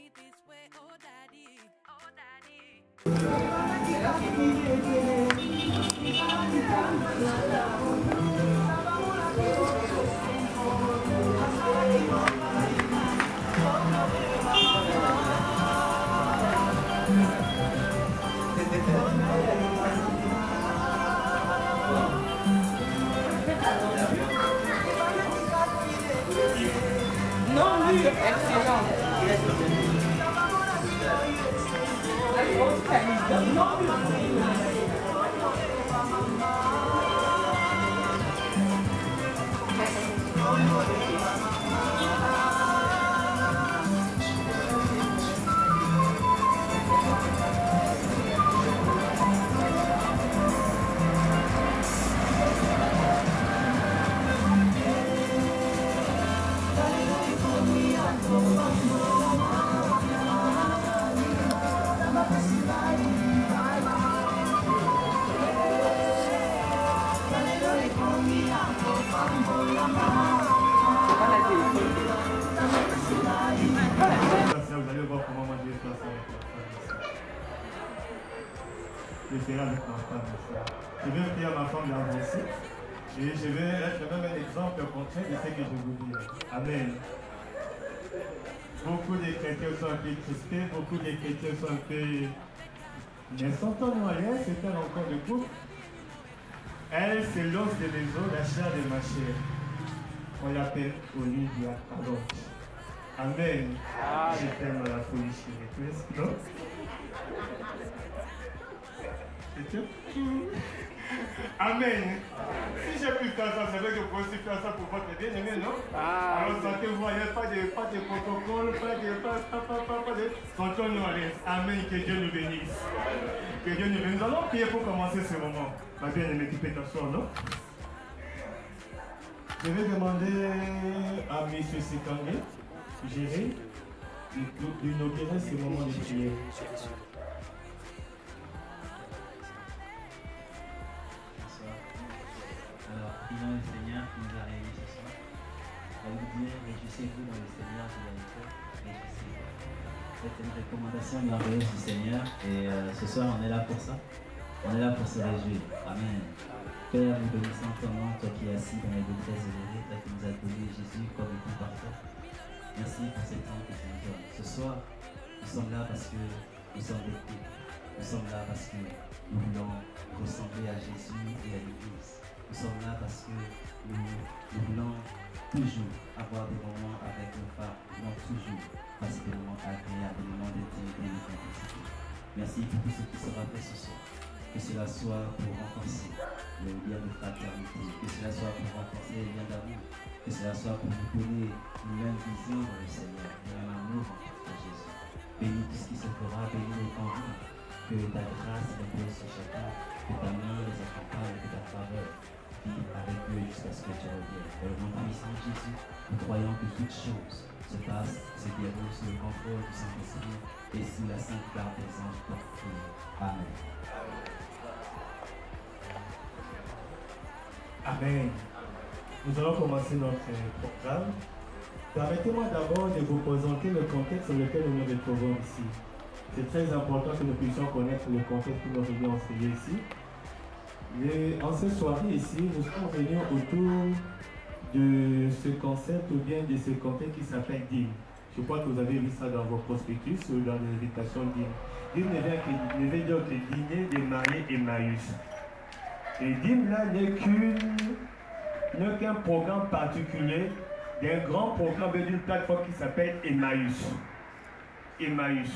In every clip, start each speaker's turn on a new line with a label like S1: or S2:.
S1: me this way, oh daddy, oh daddy.
S2: Non, lui, excellent.
S3: Vous allez voir comment moi je vais faire ça avec ma femme. Je ferai avec ma femme. Je vais prier à ma femme d'avancer. Et je vais être même un exemple concret de ce que je vous dis. Amen. Beaucoup de chrétiens sont un peu crispés, beaucoup de chrétiens sont un peu... Mais son temps moyen, c'est un rencontre de couple. Elle, c'est l'os de mes os, la chair de ma chair. On l'appelle Olivia. Pardon. Amen. Je t'aime à la folie chérie. Non? C'est tout? Amen. Si j'ai pu faire ça, c'est vrai que vous pouvez aussi faire ça pour votre bien-aimé, non? Alors sentez-vous, il n'y a pas de protocole, pas de... Sentons-nous à l'aise. Amen, que Dieu nous bénisse. Que Dieu nous bénisse. Nous allons prier pour commencer ce moment. Ma bien-aimée, tu peux t'asseoir, non? Je vais demander à M. Sikangé, gérer, d'inaugurer ce moment de prière.
S4: Alors, prions le Seigneur qui nous a réunis ce soir. On va vous dire, réjouissez-vous dans le Seigneur, vous allez faire, réjouissez-vous. C'est une recommandation merveilleuse du Seigneur et ce soir on est là pour ça. On est là pour se réjouir. Amen. Père, nous bénissons ton nom, toi qui es assis dans les détresses élevées, toi qui nous as donné Jésus comme époux parfait. Merci pour ce temps que tu nous donnes. Ce soir, nous sommes là parce que nous sommes écoutés. Nous sommes là parce que nous voulons ressembler à Jésus et à l'Église. Nous sommes là parce que nous voulons toujours avoir des moments avec nos femmes. Nous voulons toujours passer des moments agréables, des moments d'intimité et de complicité. Merci pour tout ce qui sera fait ce soir. Que cela soit pour renforcer le lien de fraternité, que cela soit pour renforcer les liens d'amour, que cela soit pour nous donner une même vision dans le Seigneur, un même amour en Christ Jésus. Bénis tout ce qui se fera, bénis les conduits, que ta grâce repose sur chacun, que ta main les accompagne, que ta faveur vive avec eux jusqu'à ce que tu reviennes. Au nom puissant de Jésus, nous croyons que toutes choses se passent, se déroulent sous le contrôle du Saint-Esprit et sous la sainte garde des anges partout. Amen.
S3: Amen. Nous allons commencer notre programme. Permettez-moi d'abord de vous présenter le contexte dans lequel nous nous retrouvons ici. C'est très important que nous puissions connaître le contexte que nous venons enseigner ici. En cette soirée ici, nous sommes venus autour de ce concept ou bien de ce contexte qui s'appelle dîme. Je crois que vous avez vu ça dans vos prospectus ou dans l'invitation dîme. Dîme ne veut dire que dîner de Marie et Emmaüs. Et dîme là n'est qu'un programme particulier d'un grand programme d'une plateforme qui s'appelle Emmaüs. Emmaüs.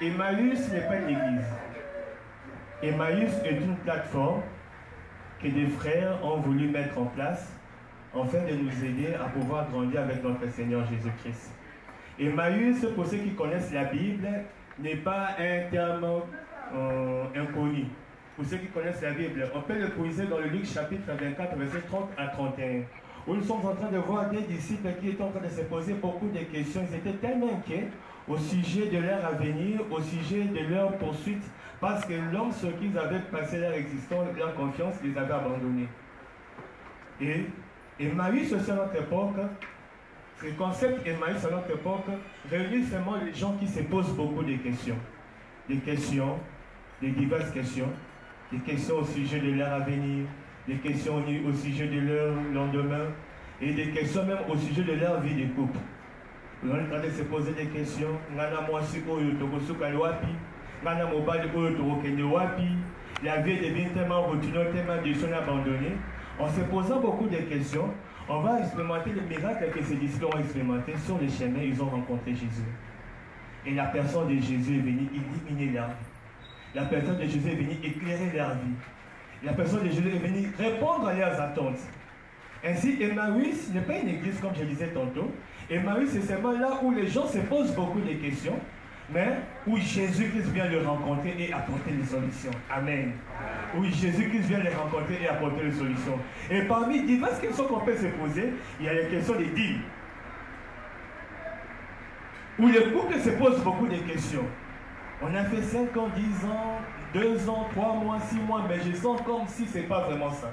S3: Emmaüs n'est pas une église. Emmaüs est une plateforme que des frères ont voulu mettre en place afin de nous aider à pouvoir grandir avec notre Seigneur Jésus-Christ. Emmaüs, pour ceux qui connaissent la Bible, n'est pas un terme inconnu. Pour ceux qui connaissent la Bible, on peut le puiser dans le Luc chapitre 24, verset 30 à 31, où nous sommes en train de voir des disciples qui étaient en train de se poser beaucoup de questions. Ils étaient tellement inquiets au sujet de leur avenir, au sujet de leur poursuite, parce que l'homme sur qui ils avaient passé leur existence, leur confiance, les avait abandonnés. Et Emmaüs, aussi à notre époque, Ce concept Emmaüs à notre époque réunit seulement les gens qui se posent beaucoup de questions. Des questions, des diverses questions. Des questions au sujet de leur avenir, des questions au sujet de leur lendemain et des questions même au sujet de leur vie de couple. On est en train de se poser des questions. La vie devient tellement routineuse, tellement déçue, abandonnée. En se posant beaucoup de questions, on va expérimenter les miracles que ces disciples ont expérimentés sur le chemin. Ils ont rencontré Jésus. Et la personne de Jésus est venue illuminer leur vie. La personne de Jésus est venue éclairer leur vie. La personne de Jésus est venue répondre à leurs attentes. Ainsi, Emmaüs n'est pas une église comme je disais tantôt. Emmaüs, c'est seulement là où les gens se posent beaucoup de questions, mais où Jésus-Christ vient les rencontrer et apporter les solutions. Amen. Où Jésus-Christ vient les rencontrer et apporter les solutions. Et parmi diverses questions qu'on peut se poser, il y a les questions des dîmes. Où les couples se posent beaucoup de questions. On a fait 5 ans, 10 ans, 2 ans, 3 mois, 6 mois, mais je sens comme si ce n'est pas vraiment ça.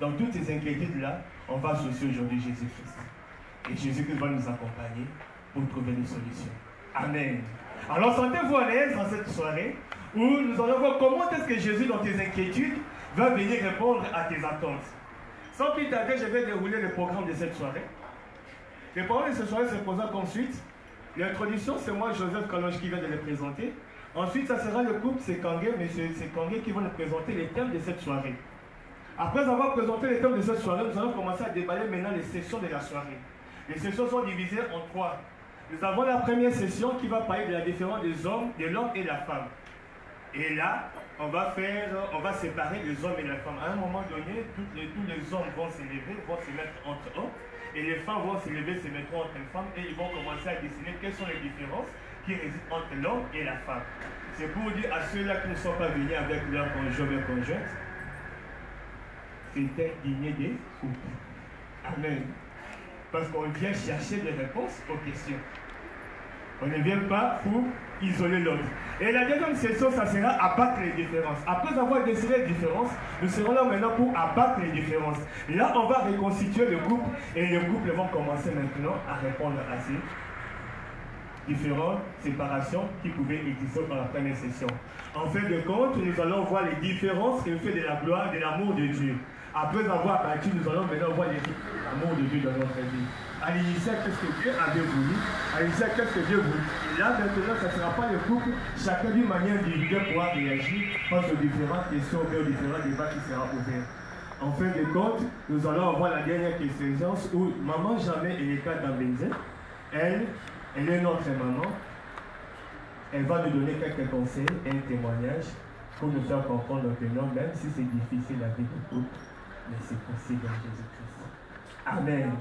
S3: Dans toutes ces inquiétudes-là, on va associer aujourd'hui Jésus-Christ. Et Jésus-Christ va nous accompagner pour trouver des solutions. Amen. Alors sentez-vous à l'aise dans cette soirée où nous allons voir comment est-ce que Jésus, dans tes inquiétudes, va venir répondre à tes attentes. Sans plus tarder, je vais dérouler le programme de cette soirée. Le programme de cette soirée se présente comme suite. L'introduction, c'est moi, Joseph Kalonge, qui vient de le présenter. Ensuite, ça sera le couple, c'est Kangé, mais c'est Kangé qui va nous présenter les thèmes de cette soirée. Après avoir présenté les thèmes de cette soirée, nous allons commencer à déballer maintenant les sessions de la soirée. Les sessions sont divisées en 3. Nous avons la première session qui va parler de la différence de l'homme et la femme. Et là, on va séparer les hommes et la femme. À un moment donné, tous les hommes vont s'élever, vont se mettre entre eux, et les femmes vont s'élever, se mettre entre les femmes, et ils vont commencer à dessiner quelles sont les différences qui résident entre l'homme et la femme. C'est pour dire à ceux-là qui ne sont pas venus avec leur conjoint ou leur conjointe, c'est indigné des couples. Amen. Parce qu'on vient chercher des réponses aux questions. On ne vient pas pour isoler l'autre. Et la deuxième session, ça sera abattre les différences. Après avoir dessiné les différences, nous serons là maintenant pour abattre les différences. Là, on va reconstituer le couple et les couples vont commencer maintenant à répondre à ces différentes séparations qui pouvaient exister dans la première session. En fin de compte, nous allons voir les différences qui fait de la gloire, de l'amour de Dieu. Après avoir abattu, nous allons maintenant voir l'amour de Dieu dans notre vie. À l'initial, qu'est-ce que Dieu avait voulu? À l'initial, qu'est-ce que Dieu voulait? Et là, maintenant, ça ne sera pas le couple, chacun d'une manière individuelle pourra réagir face aux différentes questions et aux différents débats qui seront ouverts. En fin de compte, nous allons avoir la dernière question où Maman Jamais et les cas d'Ambenzé, elle est notre maman. Elle va nous donner quelques conseils et un témoignage pour nous faire comprendre que non, même si c'est difficile la vie de couple, mais c'est possible en Jésus-Christ. Amen.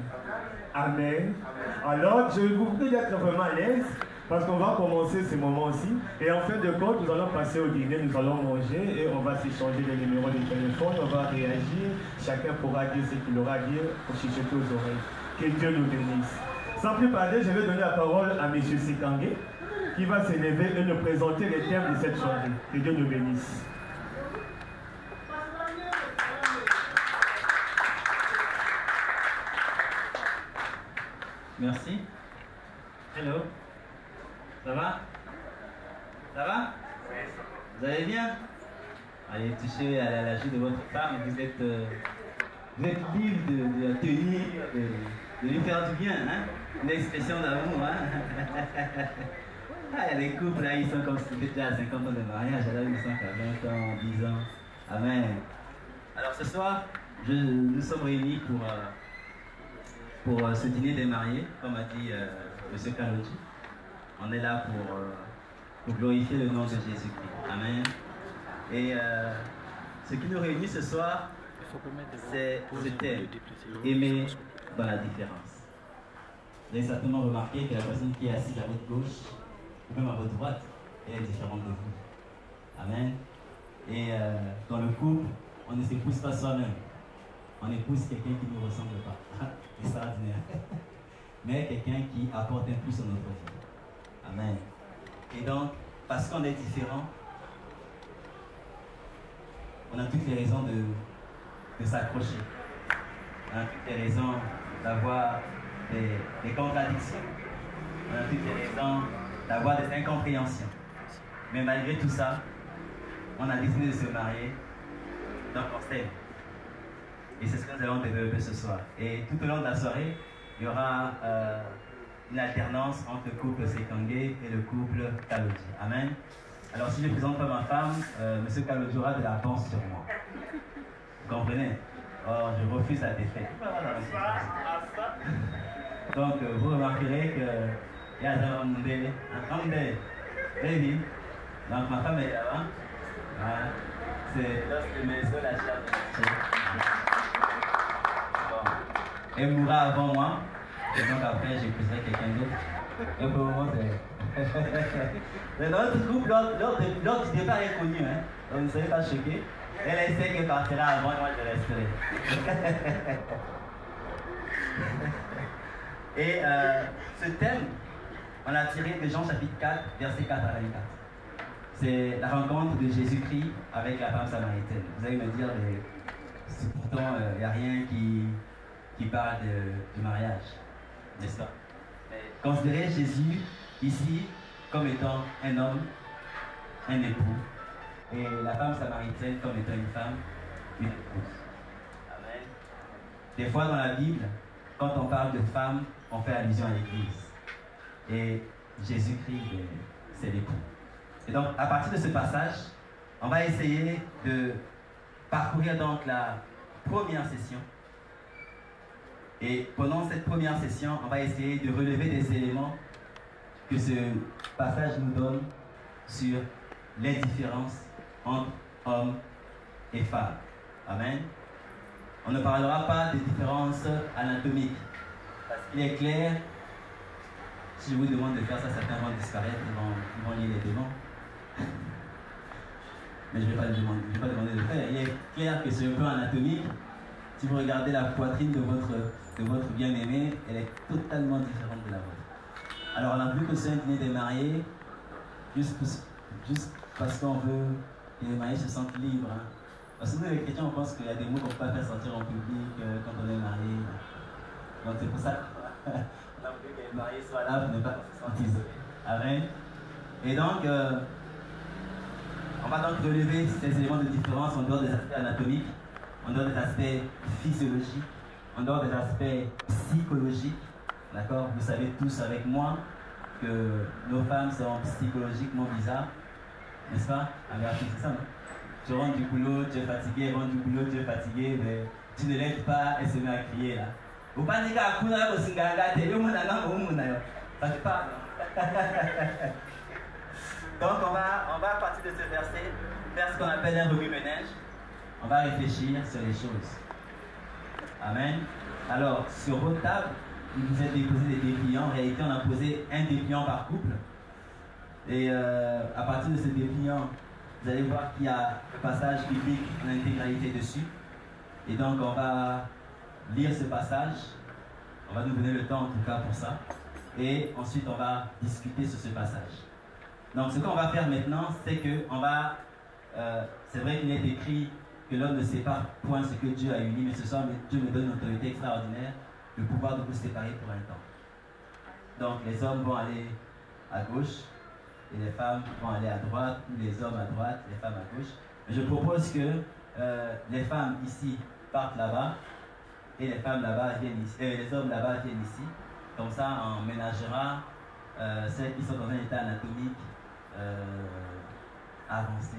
S3: Amen. Alors, je vous prie d'être vraiment à l'aise parce qu'on va commencer ce moment aussi. Et en fin de compte, nous allons passer au dîner, nous allons manger et on va s'échanger les numéros de téléphone, on va réagir. Chacun pourra dire ce qu'il aura à dire pour chuchoter aux oreilles. Que Dieu nous bénisse. Sans plus tarder, je vais donner la parole à M. Sikangé qui va s'élever et nous présenter les thèmes de cette soirée. Que Dieu nous bénisse.
S4: Merci. Hello. Ça va? Ça va? Vous allez bien? Allez toucher à la joue de votre femme. Vous êtes libre de la tenir, de lui faire du bien. Hein? Une expression d'amour. Hein? Ah, il y a des couples là, ils sont comme si c'était déjà 50 ans de mariage. Alors ils sont qu'à 20 ans, 10 ans. Amen. Alors ce soir, nous sommes réunis pour ce dîner des mariés, comme a dit M. Kalonji. On est là pour glorifier le nom de Jésus-Christ. Amen. Et ce qui nous réunit ce soir, c'est ce thème, aimer dans la différence. Vous avez certainement remarqué que la personne qui est assise à votre gauche, ou même à votre droite, elle est différente de vous. Amen. Et dans le couple, on ne s'épouse pas soi-même. On épouse quelqu'un qui ne nous ressemble pas. Extraordinaire. Mais quelqu'un qui apporte un plus à notre vie. Amen. Et donc, parce qu'on est différent, on a toutes les raisons de s'accrocher. On a toutes les raisons d'avoir des contradictions. On a toutes les raisons d'avoir des incompréhensions. Mais malgré tout ça, on a décidé de se marier, donc on s'aime. Et c'est ce que nous allons développer ce soir. Et tout au long de la soirée, il y aura une alternance entre le couple Sekangé et le couple Kalodji. Amen. Alors si je ne présente pas ma femme, M. Kalodji aura de l'avance sur moi. Vous comprenez? Or, je refuse la défaite. Donc, vous remarquerez qu'il y a un baby. Donc, ma femme est là-bas. Voilà. C'est lorsque mes soeurs la charge. Bon. Elle mourra avant moi. Et donc, après, j'épouserai quelqu'un d'autre. Et pour le moment, c'est. Notre couple, lors du départ est connu. Hein? Donc, ne soyez pas choqués. Elle sait qu'elle partira avant, moi je resterai. Et ce thème, on l'a tiré de Jean chapitre 4, verset 4 à 24. C'est la rencontre de Jésus-Christ avec la femme samaritaine. Vous allez me dire, pourtant, il n'y a rien qui parle du mariage, n'est-ce pas? Considérez Jésus ici comme étant un homme, un époux, et la femme samaritaine comme étant une femme, une épouse. Amen. Des fois dans la Bible, quand on parle de femme, on fait allusion à l'Église. Et Jésus-Christ, c'est l'époux. Et donc, à partir de ce passage, on va essayer de parcourir donc la première session. Et pendant cette première session, on va essayer de relever des éléments que ce passage nous donne sur les différences entre hommes et femmes. Amen. On ne parlera pas des différences anatomiques. Parce qu'il est clair, si je vous demande de faire ça, certains vont disparaître, ils vont lier les démons. Mais je ne vais pas demander de le faire. Il est clair que sur le plan anatomique, si vous regardez la poitrine de votre bien-aimé, elle est totalement différente de la vôtre. Alors on a vu que c'est un dîner des mariés, juste parce qu'on veut que les mariés se sentent libres. Hein. Parce que nous, les chrétiens, on pense qu'il y a des mots qu'on ne peut pas faire sortir en public quand on est marié. Donc c'est pour ça qu'on a voulu que les mariés soient là pour ne pas se sentir isolés. Amen. Et donc, on va donc relever ces éléments de différence en dehors des aspects anatomiques, en dehors des aspects physiologiques, en dehors des aspects psychologiques. D'accord? Vous savez tous avec moi que nos femmes sont psychologiquement bizarres. N'est-ce pas? C'est ça, non? Tu rentres du boulot, tu es fatigué, rentre du boulot, tu es fatigué, mais tu ne l'aides pas, elle se met à crier là. Ça fait pas. Donc on va à partir de ce verset faire ce qu'on appelle un remue-ménage. On va réfléchir sur les choses. Amen. Alors, sur votre table, il vous êtes déposé des dépliants. En réalité, on a posé un dépliant par couple. Et à partir de ce dépliant, vous allez voir qu'il y a le passage biblique en intégralité dessus. Et donc, on va lire ce passage. On va nous donner le temps, en tout cas, pour ça. Et ensuite, on va discuter sur ce passage. Donc, ce qu'on va faire maintenant, c'est que on va... c'est vrai qu'il est écrit que l'homme ne sépare point ce que Dieu a uni, mais ce soir, Dieu me donne une autorité extraordinaire, le pouvoir de vous séparer pour un temps. Donc, les hommes vont aller à gauche, et les femmes vont aller à droite, ou les hommes à droite, les femmes à gauche. Mais je propose que les femmes ici partent là-bas, et les femmes là-bas viennent ici, les hommes là-bas viennent ici. Comme ça, on ménagera celles qui sont dans un état anatomique avancé.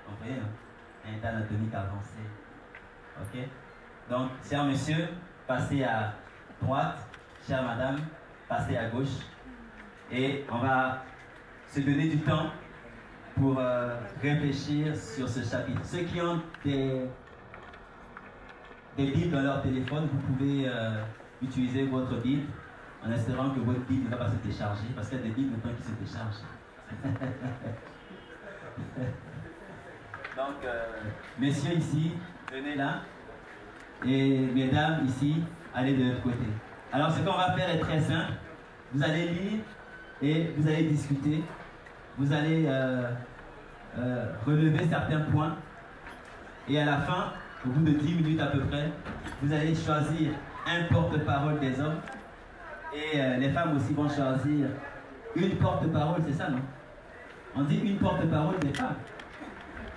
S4: Vous comprenez, non? Un état anatomique avancé. Ok? Donc, cher monsieur, passez à droite. Chère madame, passez à gauche. Et on va se donner du temps pour réfléchir sur ce chapitre. Ceux qui ont des Bibles dans leur téléphone, vous pouvez utiliser votre Bible en espérant que votre Bible ne va pas se décharger, parce qu'il y a des Bibles maintenant qui se déchargent. Donc, messieurs ici, venez là, et mesdames ici, allez de l'autre côté. Alors, ce qu'on va faire est très simple. Vous allez lire et vous allez discuter. Vous allez relever certains points. Et à la fin, au bout de 10 minutes à peu près, vous allez choisir un porte-parole des hommes. Et les femmes aussi vont choisir une porte-parole, c'est ça, non? On dit une porte-parole des femmes.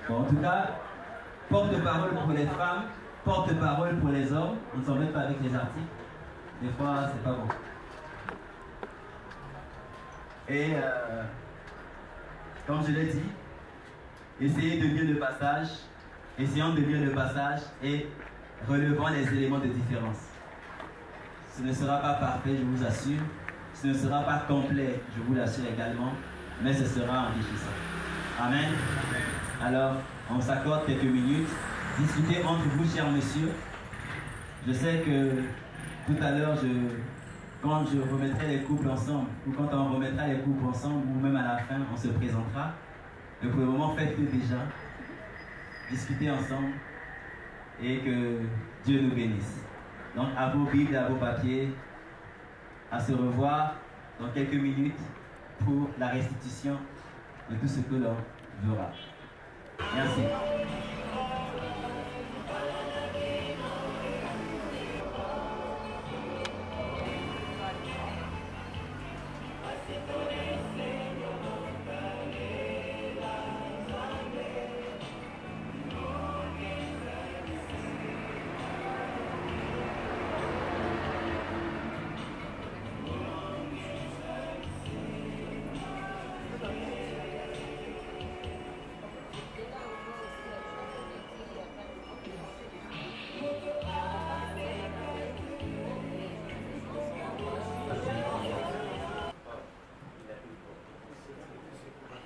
S4: Bon, en tout cas, porte-parole pour les femmes, porte-parole pour les hommes. On ne s'embête pas avec les articles. Des fois, c'est pas bon. Et comme je l'ai dit, essayez de lire le passage, essayons de lire le passage et relevant les éléments de différence. Ce ne sera pas parfait, je vous assure. Ce ne sera pas complet, je vous l'assure également, mais ce sera enrichissant. Amen. Alors, on s'accorde quelques minutes. Discutez entre vous, chers messieurs. Je sais que tout à l'heure, quand je remettrai les couples ensemble, ou quand on remettra les couples ensemble, ou même à la fin, on se présentera. Mais pour le moment, faites-le déjà. Discutez ensemble et que Dieu nous bénisse. Donc, à vos Bibles, à vos papiers, à se revoir dans quelques minutes pour la restitution de tout ce que l'on verra. Merci.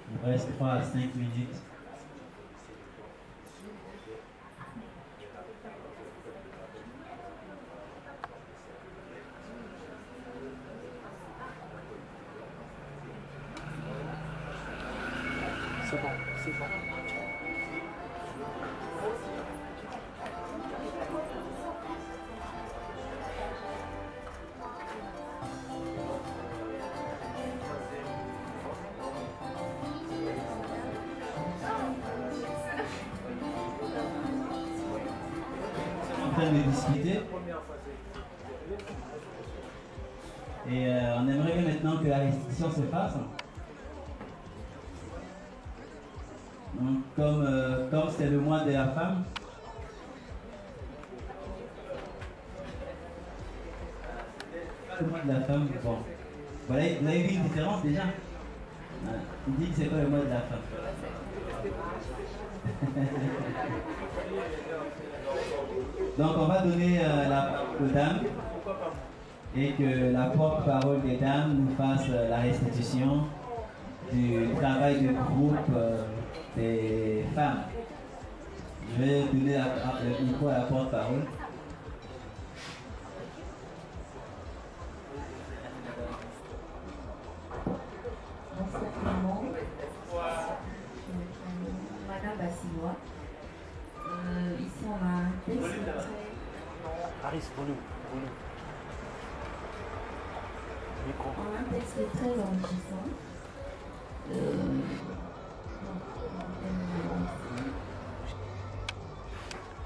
S4: Il reste 3 à 5 minutes.
S2: C'est bon, c'est bon.
S4: De discuter. Et on aimerait maintenant que la restitution se fasse. Donc, comme c'est le mois de la femme, le mois de la femme, bon. Vous avez vu une différence déjà? Il dit que c'est pas le mois de la femme. Donc on va donner la parole aux dames et que la porte-parole des dames nous fasse la restitution du travail du groupe des femmes. Je vais donner le micro à la porte-parole.
S5: Madame Bassinois. Ici, on a un texte
S2: Aris, volume. Micro.
S5: On a un texte très enrichissant.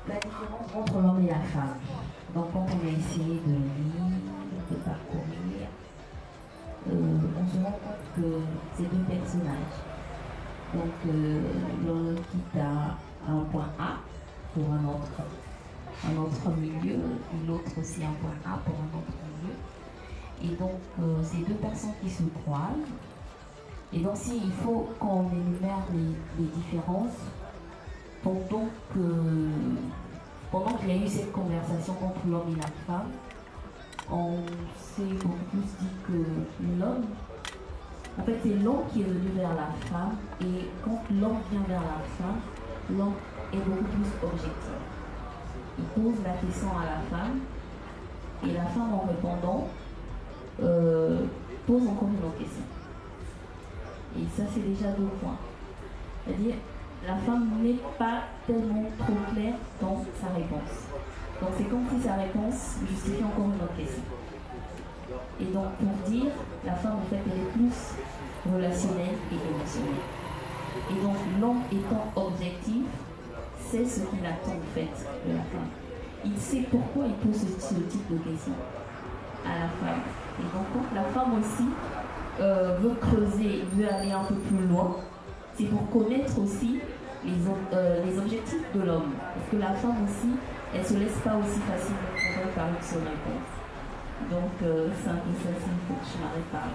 S5: La différence entre l'homme et la femme. Donc, quand on a essayé de lire, de parcourir, on se rend compte que c'est deux personnages. Donc, l'un quitte à un point A pour un autre milieu, et l'autre aussi un point A pour un autre milieu. Et donc, c'est deux personnes qui se croisent. Et donc, il faut qu'on énumère les différences pendant qu'il y a eu cette conversation entre l'homme et la femme. On s'est beaucoup plus dit que l'homme, en fait, c'est l'homme qui est venu vers la femme, et quand l'homme vient vers la femme, l'homme est beaucoup plus objectif. Il pose la question à la femme, et la femme, en répondant, pose encore une autre question. Et ça, c'est déjà deux points. C'est-à-dire, la femme n'est pas tellement trop claire dans sa réponse. Donc, c'est comme si sa réponse justifiait encore une autre question. Et donc, pour dire, la femme, en fait, elle est plus relationnelle et émotionnelle. Et donc, l'homme étant objectif, c'est ce qu'il attend, en fait, de la femme. il sait pourquoi il pose ce type de questions à la femme. Et donc quand la femme aussi veut creuser, veut aller un peu plus loin, c'est pour connaître aussi les objectifs de l'homme. Parce que la femme aussi, elle ne se laisse pas aussi facilement convaincre par une seule réponse. Donc c'est un peu ça, il faut que je m'arrête par là.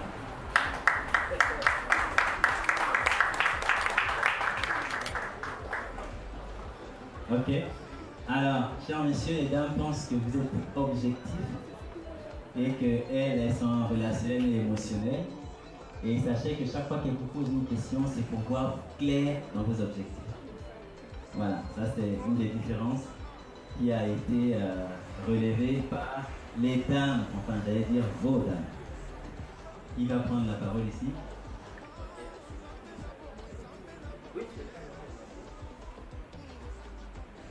S4: Ok. Alors, chers messieurs, les dames pensent que vous êtes objectifs et qu'elles sont relationnelles et émotionnelles. Et sachez que chaque fois qu'elles vous posent une question, c'est pour voir clair dans vos objectifs. Voilà, ça c'est une des différences qui a été relevée par les dames, enfin j'allais dire vos dames. Qui va prendre la parole ici?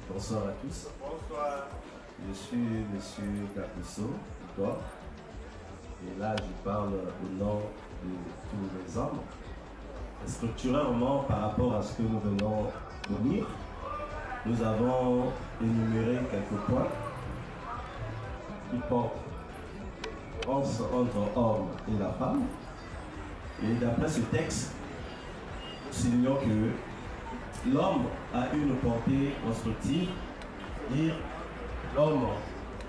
S6: Bonsoir à tous. Bonsoir. Je suis M. Capusso, Igor. Et là, je parle au nom de tous les hommes. Structurellement, par rapport à ce que nous venons de lire, nous avons énuméré quelques points qui portent entre l'homme et la femme. Et d'après ce texte, soulignons que l'homme a une portée constructive, et l'homme,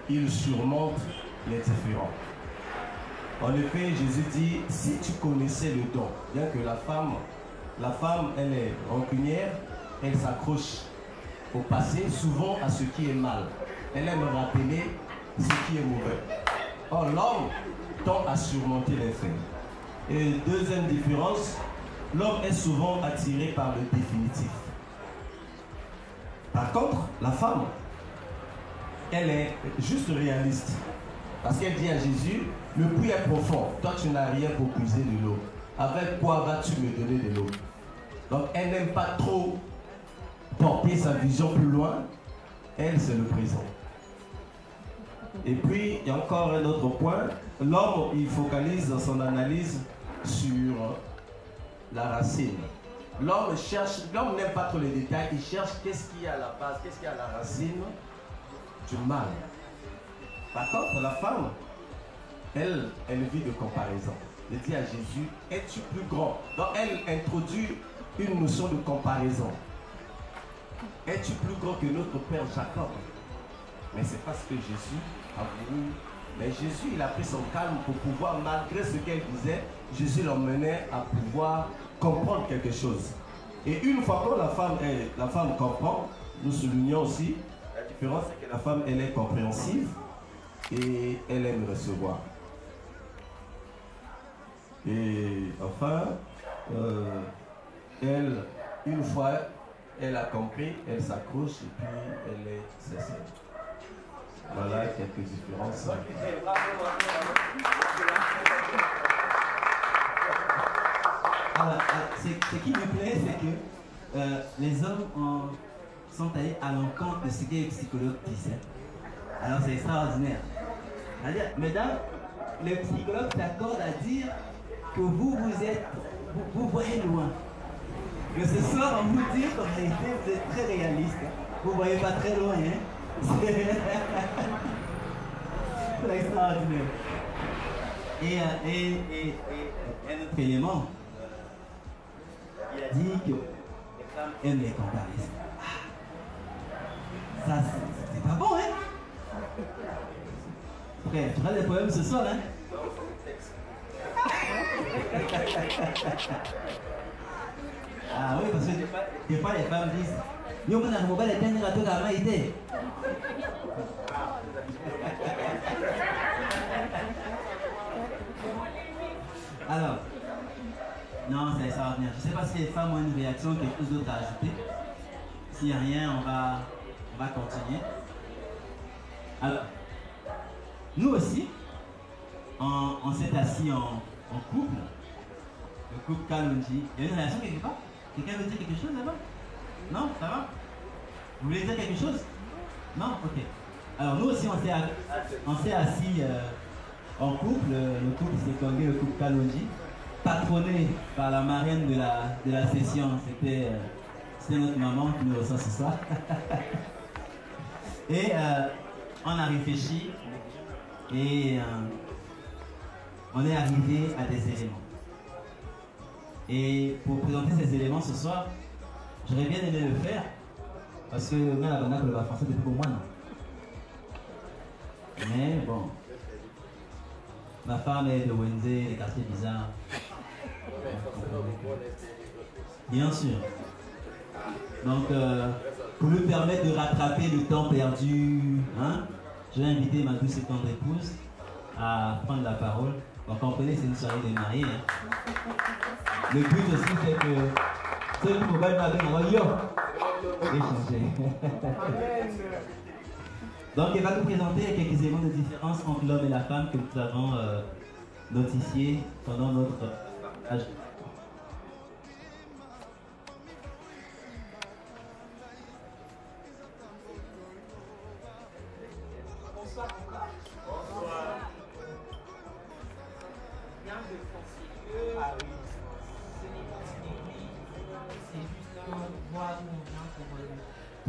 S6: il surmonte les différends. En effet, Jésus dit, si tu connaissais le don, bien que la femme, elle est rancunière, elle s'accroche au passé, souvent à ce qui est mal. Elle aime rappeler ce qui est mauvais. Or, l'homme tend à surmonter les faits. Et deuxième différence, l'homme est souvent attiré par le définitif. Par contre, la femme, elle est juste réaliste. Parce qu'elle dit à Jésus, le puits est profond, toi tu n'as rien pour puiser de l'eau. Avec quoi vas-tu me donner de l'eau? Donc elle n'aime pas trop porter sa vision plus loin. Elle, c'est le présent. Et puis, il y a encore un autre point. L'homme, il focalise dans son analyse sur la racine. L'homme n'aime pas trop les détails, il cherche qu'est-ce qu'il y a à la base, qu'est-ce qu'il y a à la racine du mal. Par contre, la femme, elle vit de comparaison. Elle dit à Jésus, es-tu plus grand? Donc elle introduit une notion de comparaison. Es-tu plus grand que notre père Jacob? Mais c'est parce que Jésus a voulu. Mais Jésus, il a pris son calme pour pouvoir, malgré ce qu'elle disait, Jésus l'emmenait à pouvoir comprendre quelque chose. Et une fois que la femme comprend, nous soulignons aussi, la différence c'est que la femme, elle est compréhensive et elle aime recevoir. Et enfin, elle, une fois, elle a compris, elle s'accroche et puis elle est sincère. Voilà quelques différences.
S4: Alors, ce qui me plaît, c'est que les hommes sont allés à l'encontre de ce que les psychologues disaient. Alors c'est extraordinaire. C'est-à-dire, mesdames, les psychologues s'accordent à dire que vous voyez loin. Que ce soir, on vous dit qu'en réalité, vous êtes très réaliste. Vous ne voyez pas très loin. Hein? C'est extraordinaire. Et un autre élément, il a dit que les femmes aiment les comparaisons. Ça, c'est pas bon, hein? Frère, tu auras des problèmes ce soir, hein? Ah oui, parce que des fois les femmes disent yo mwana mobile tena ngatoka maite. Alors, non, c'est extraordinaire. Je ne sais pas si les femmes ont une réaction, quelque chose d'autre à ajouter. S'il n'y a rien, on va continuer. Alors, nous aussi, on s'est assis en couple. Le couple Kalonji. Il y a une réaction quelque part? Quelqu'un veut dire quelque chose là-bas? Non? Ça va? Vous voulez dire quelque chose? Non? Ok. Alors nous aussi on s'est assis en couple. Le couple s'est congé, le couple Kalonji, patronné par la marraine de la session. C'était notre maman qui nous reçoit ce soir. Et on a réfléchi et on est arrivé à des éléments. Et pour présenter ces éléments ce soir, j'aurais bien aimé le faire parce que on a la banane pour le français depuis pour moi. Non? Mais bon, ma femme est de Wednesday, les quartiers bizarres. Bien sûr. Donc, pour lui permettre de rattraper le temps perdu, hein, je vais inviter ma douce et tendre épouse à prendre la parole. Donc, comprenez, c'est une soirée de mariés. Hein. Le but aussi, c'est que ceux qui ne pas avec moi, yo, échanger. Donc, elle va nous présenter quelques éléments de différence entre l'homme et la femme que nous avons notifiés pendant notre âge.
S7: Bonsoir encore. Bonsoir. Bien de penser que ce n'est pas une église, c'est juste un endroit où on vient pour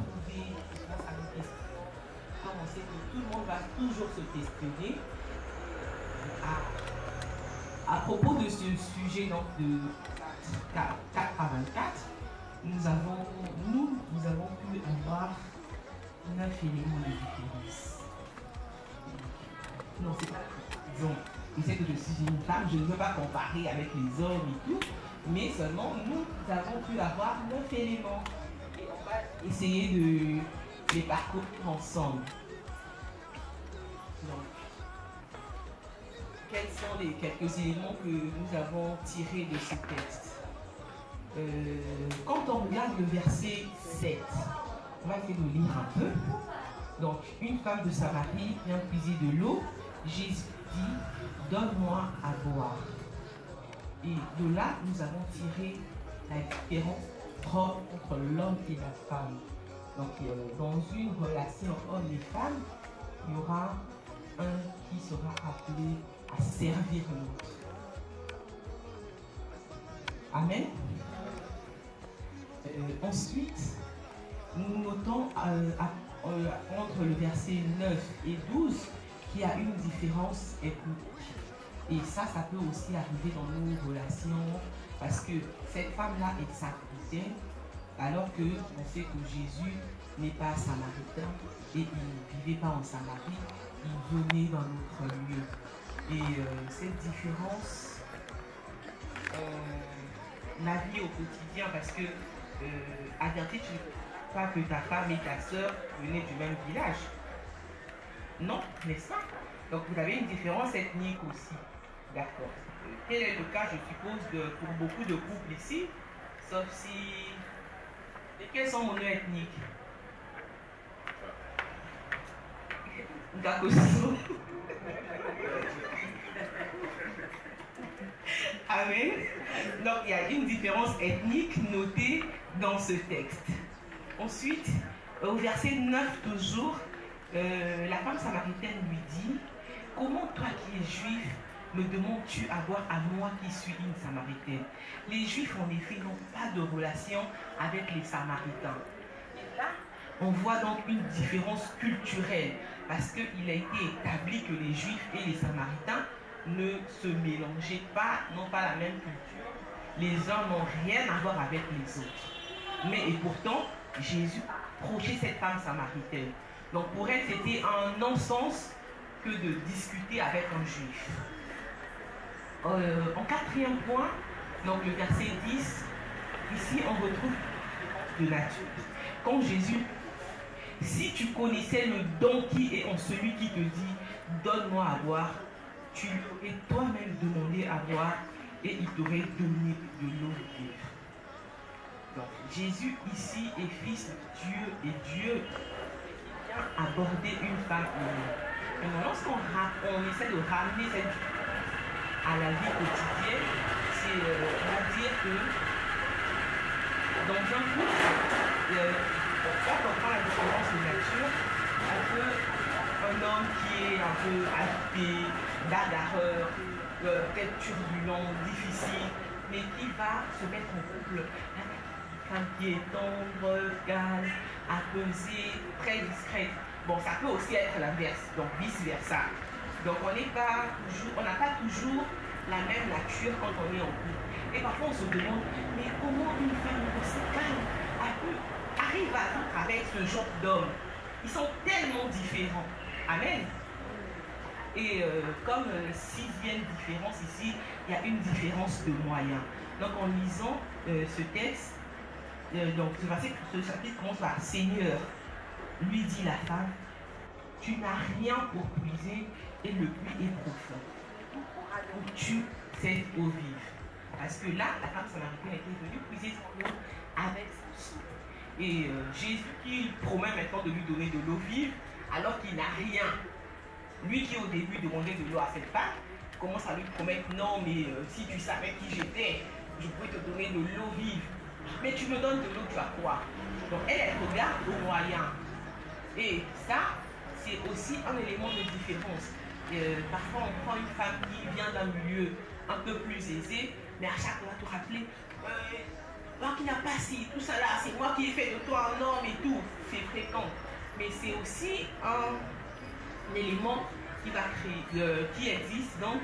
S7: trouver grâce à nos questions. Comme on sait que tout le monde va toujours se questionner. À propos de ce sujet donc, de 4 à 24, nous avons pu avoir 9 éléments de différence. Non, c'est pas. Disons, je sais que je suis une femme, je ne veux pas comparer avec les hommes et tout, mais seulement nous avons pu avoir 9 éléments. Et on va essayer de les parcourir ensemble. Donc, quels sont les quelques éléments que nous avons tirés de ce texte? Quand on regarde le verset 7, on va essayer de lire un peu. Donc, une femme de Samarie vient puiser de l'eau. Jésus dit, donne-moi à boire. Et de là, nous avons tiré la différence entre l'homme et la femme. Donc, dans une relation homme et femme, il y aura un qui sera appelé à servir l'autre. Amen. Ensuite, nous notons entre le verset 9 et 12 qu'il y a une différence ethnique. Et ça peut aussi arriver dans nos relations parce que cette femme-là est samaritaine alors que on sait que Jésus n'est pas samaritain et il ne vivait pas en Samarie, il venait dans notre lieu. Et cette différence la vie au quotidien parce que avertis, tu ne sais pas que ta femme et ta soeur venaient du même village. Non, n'est-ce pas? Donc vous avez une différence ethnique aussi. D'accord. Quel est le cas, je suppose, pour beaucoup de couples ici, sauf si... Et quels sont mon ethnique? Gakoso. Amen. Donc il y a une différence ethnique notée dans ce texte. Ensuite, au verset 9 toujours, la femme samaritaine lui dit, comment toi qui es juif me demandes-tu à boire à moi qui suis une samaritaine? Les juifs en effet n'ont pas de relation avec les samaritains. Et là, on voit donc une différence culturelle parce qu'il a été établi que les juifs et les samaritains ne se mélangeaient pas, n'ont pas la même culture. Les uns n'ont rien à voir avec les autres. Mais et pourtant, Jésus approchait cette femme samaritaine. Donc pour elle, c'était un non-sens que de discuter avec un juif. En quatrième point, donc le verset 10, ici on retrouve de nature. Quand Jésus, si tu connaissais le don qui est en celui qui te dit, donne-moi à boire, tu lui aurais toi-même demandé à boire et il t'aurait donné de l'eau vive. Donc Jésus ici est fils de Dieu et Dieu vient aborder une femme humaine. Et lorsqu'on essaie de ramener cette à la vie quotidienne, c'est pour dire que dans un couple, quand on prend la différence de nature, un homme qui est un peu agité, bagarreur, peut-être turbulent, difficile, mais qui va se mettre en couple avec une femme qui est tendre, calme, apaisée, très très discrète. Bon, ça peut aussi être l'inverse, donc vice-versa. Donc on n'a pas toujours la même nature quand on est en couple. Et parfois on se demande, mais comment une femme aussi calme arrive à vivre avec ce genre d'hommes? Ils sont tellement différents. Amen. Et comme sixième différence ici, il y a une différence de moyens. Donc en lisant ce texte, donc ce chapitre commence par Seigneur, lui dit la femme, tu n'as rien pour puiser et le puits est profond. Donc tu cette eau vive. Parce que là, la femme samaritaine était venue puiser son eau avec son seau. Et Jésus qui promet maintenant de lui donner de l'eau vive, alors qu'il n'a rien. Lui qui au début demandait de l'eau à cette femme, commence à lui promettre, non mais si tu savais qui j'étais, je pourrais te donner de l'eau vive. Mais tu me donnes de l'eau, tu vas quoi? Donc elle regarde au moyen. Et ça, c'est aussi un élément de différence. Parfois on prend une femme qui vient d'un milieu un peu plus aisé, mais à chaque fois te rappeler, toi qui n'as pas si, tout ça là, c'est moi qui ai fait de toi un homme et tout, c'est fréquent. Mais c'est aussi un élément qui va créer, qui existe donc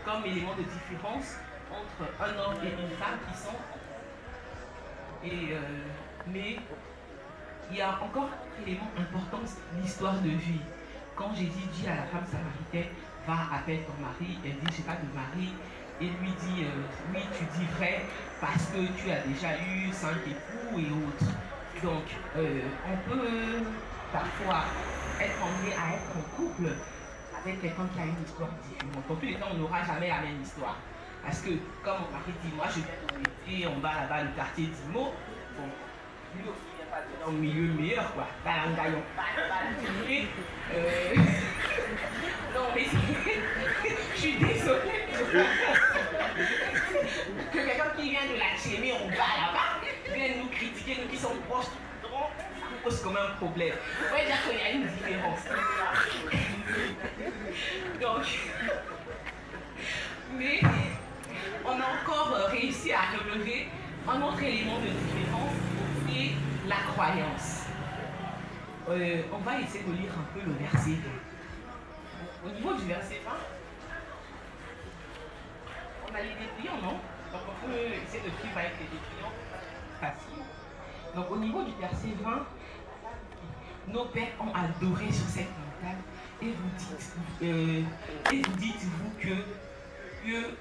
S7: comme élément de différence entre un homme et une femme qui sont. Mais il y a encore un élément important, l'histoire de vie. Quand Jésus dit à la femme samaritaine, va appelle ton mari, elle dit, j'ai pas de mari, et lui dit, oui, tu dis vrai, parce que tu as déjà eu 5 époux et autres. Donc, on peut parfois être emmené à être en couple avec quelqu'un qui a une histoire différente. Dans tous les cas, on n'aura jamais la même histoire. Parce que, comme mon mari dit, moi je suis en bas là-bas, le quartier d'Imo, bon, lui aussi, il n'y a pas dans le milieu meilleur, quoi. Balangayon. Non, mais je suis désolée. Que quelqu'un qui vient de la Tchémie en bas là-bas vienne nous critiquer, nous qui sommes proches, ça nous pose comme un problème. Vous voyez déjà qu'il y a une différence. Donc, mais on a encore réussi à relever un autre élément de différence, c'est la croyance. On va essayer de lire un peu le verset 20. Au niveau du verset 20, on a les dépliants, non? Donc on peut essayer de suivre avec les dépliants faciles. Donc au niveau du verset 20, nos pères ont adoré sur cette montagne et vous dites-vous que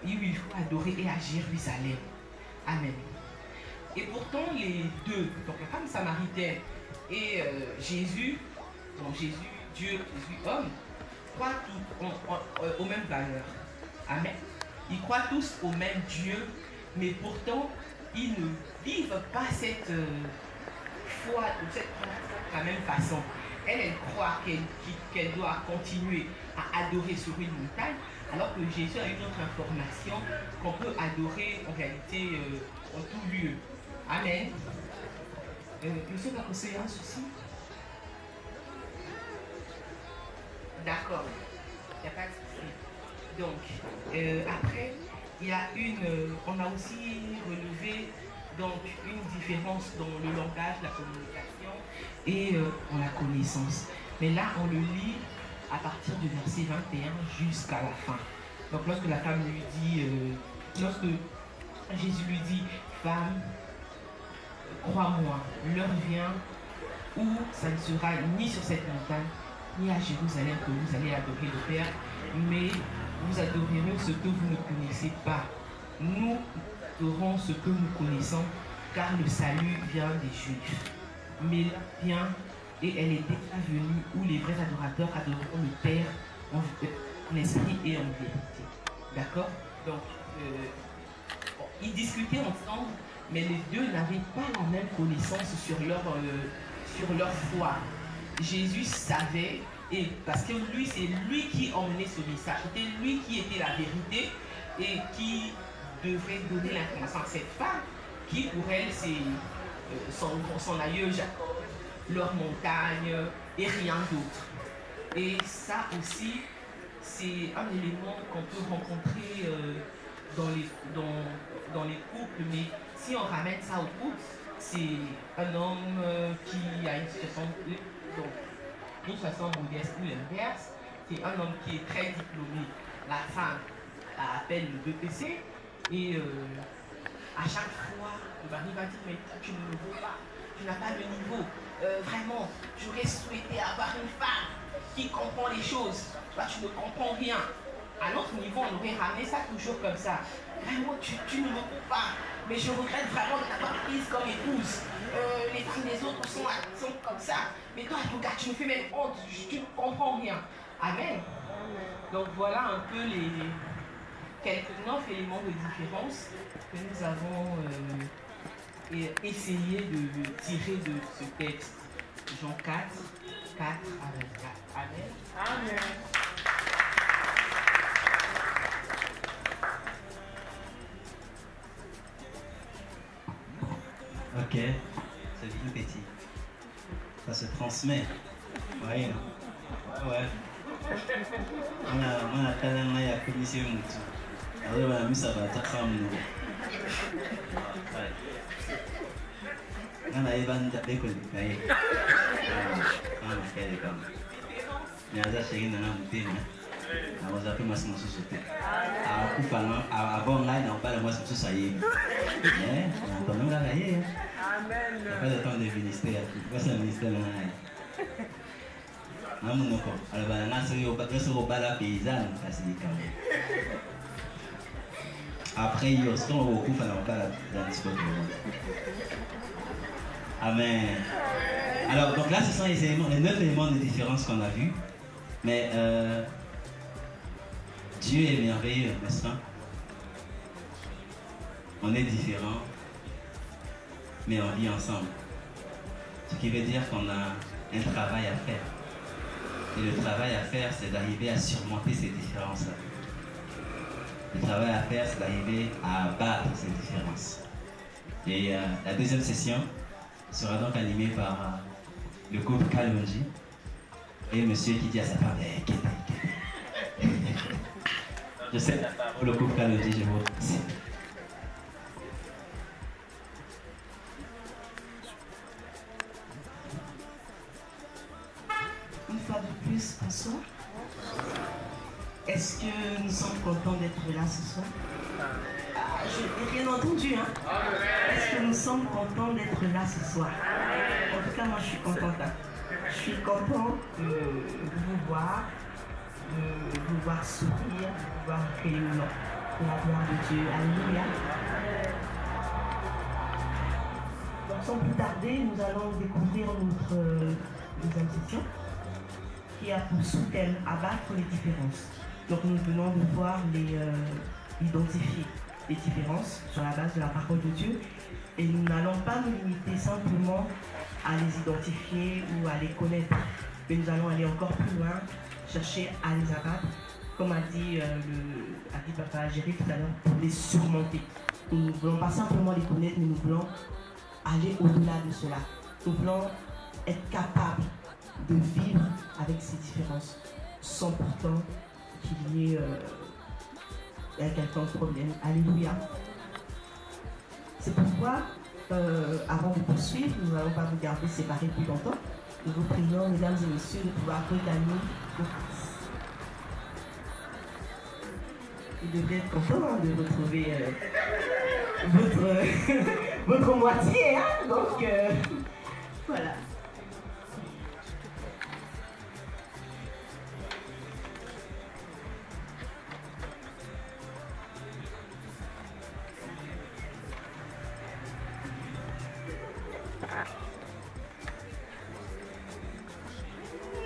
S7: il faut adorer et à Jérusalem. Amen. Et pourtant les deux, donc la femme samaritaine et Jésus, donc Jésus Dieu, Jésus homme, croient tous aux mêmes valeurs. Amen. Ils croient tous au même Dieu, mais pourtant ils ne vivent pas cette foi de la même façon. Elle croit qu'elle doit continuer à adorer sur une montagne, alors que Jésus a une autre information qu'on peut adorer en réalité en tout lieu. Amen. Monsieur va conseiller un souci? D'accord. Il n'y a pas de souci. Donc, après, il y a on a aussi relevé donc, une différence dans le langage, la communication et dans la connaissance. Mais là, on le lit à partir du verset 21 jusqu'à la fin. Donc, lorsque la femme lui dit, lorsque Jésus lui dit, femme, crois-moi, l'heure vient où ça ne sera ni sur cette montagne, ni à Jérusalem que vous allez adorer le Père, mais vous adorerez ce que vous ne connaissez pas. Nous adorons ce que nous connaissons, car le salut vient des Juifs. Mais là vient, et elle est déjà venue, où les vrais adorateurs adoreront le Père en esprit et en vérité. D'accord? Donc, ils discutaient ensemble, mais les deux n'avaient pas la même connaissance sur leur foi. Jésus savait, et parce que lui, c'est lui qui emmenait ce message, c'était lui qui était la vérité et qui devait donner l'information à cette femme, qui pour elle, c'est son aïeux Jacob, leur montagne et rien d'autre. Et ça aussi, c'est un élément qu'on peut rencontrer dans les couples, mais si on ramène ça au couple, c'est un homme qui a une situation modeste ou l'inverse. C'est un homme qui est très diplômé. La femme a à peine le BPC et à chaque fois, le mari va dire mais tu ne le vaux pas, tu n'as pas le niveau. Vraiment, j'aurais souhaité avoir une femme qui comprend les choses. Toi, tu ne comprends rien. À notre niveau, on aurait ramené ça toujours comme ça. Vraiment, tu ne me vaux pas. Mais je regrette vraiment de t'avoir prise comme épouse. Les femmes des autres sont comme ça. Mais toi, regarde, tu me fais même honte. Tu ne comprends rien. Amen. Donc voilà un peu les quelques 9 éléments de différence que nous avons essayé de tirer de ce texte. Jean 4, 4 à 24. Amen. Amen.
S4: Ok, c'est bien petit. Ça se transmet. Ouais. Ouais. On a tellement de commission. Alors, on a mis ça va être ensemble. On a évan d'école. On a fait des comme. Mais à ça, c'est une année. On a fait ma sous sauter. Avant là, on parle de moi sous ça y est. Mais on a quand même la gagne. Amen. Il n'y a pas de temps de ministère. Pourquoi c'est un ministère là? Alors, après, il y a aussi beaucoup de choses. Amen. Alors, donc là, ce sont les 9 éléments de différence qu'on a vus. Mais Dieu est merveilleux, n'est-ce pas? On est différents, mais on vit ensemble. Ce qui veut dire qu'on a un travail à faire. Et le travail à faire, c'est d'arriver à surmonter ces différences-là. Le travail à faire, c'est d'arriver à abattre ces différences. Et la deuxième session sera donc animée par le couple Kalonji et monsieur qui dit à sa femme je sais la parole, le couple Kalonji, je vous remercie.
S8: Une fois de plus, bonsoir. Est-ce que nous sommes contents d'être là ce soir? Je n'ai rien entendu, hein? Est-ce que nous sommes contents d'être là ce soir? En tout cas, moi je suis contente. Hein? Je suis content de vous voir sourire, de vous voir crier le nom pour la gloire de Dieu. Alléluia. Donc sans plus tarder, nous allons découvrir notre deuxième session qui a pour sous-thème abattre les différences. Donc nous venons de voir identifier les différences sur la base de la parole de Dieu et nous n'allons pas nous limiter simplement à les identifier ou à les connaître, mais nous allons aller encore plus loin, chercher à les abattre, comme a dit Papa Géry tout à l'heure, pour les surmonter. Nous ne voulons pas simplement les connaître, mais nous voulons aller au-delà de cela. Nous voulons être capables de vivre avec ces différences sans pourtant qu'il y ait quelqu'un de problème. Alléluia. C'est pourquoi, avant de poursuivre, nous n'allons pas vous garder séparés plus longtemps. Nous vous prions, mesdames et messieurs, de pouvoir regagner vos places. Vous devrez être content de retrouver votre moitié. Hein? Donc, voilà.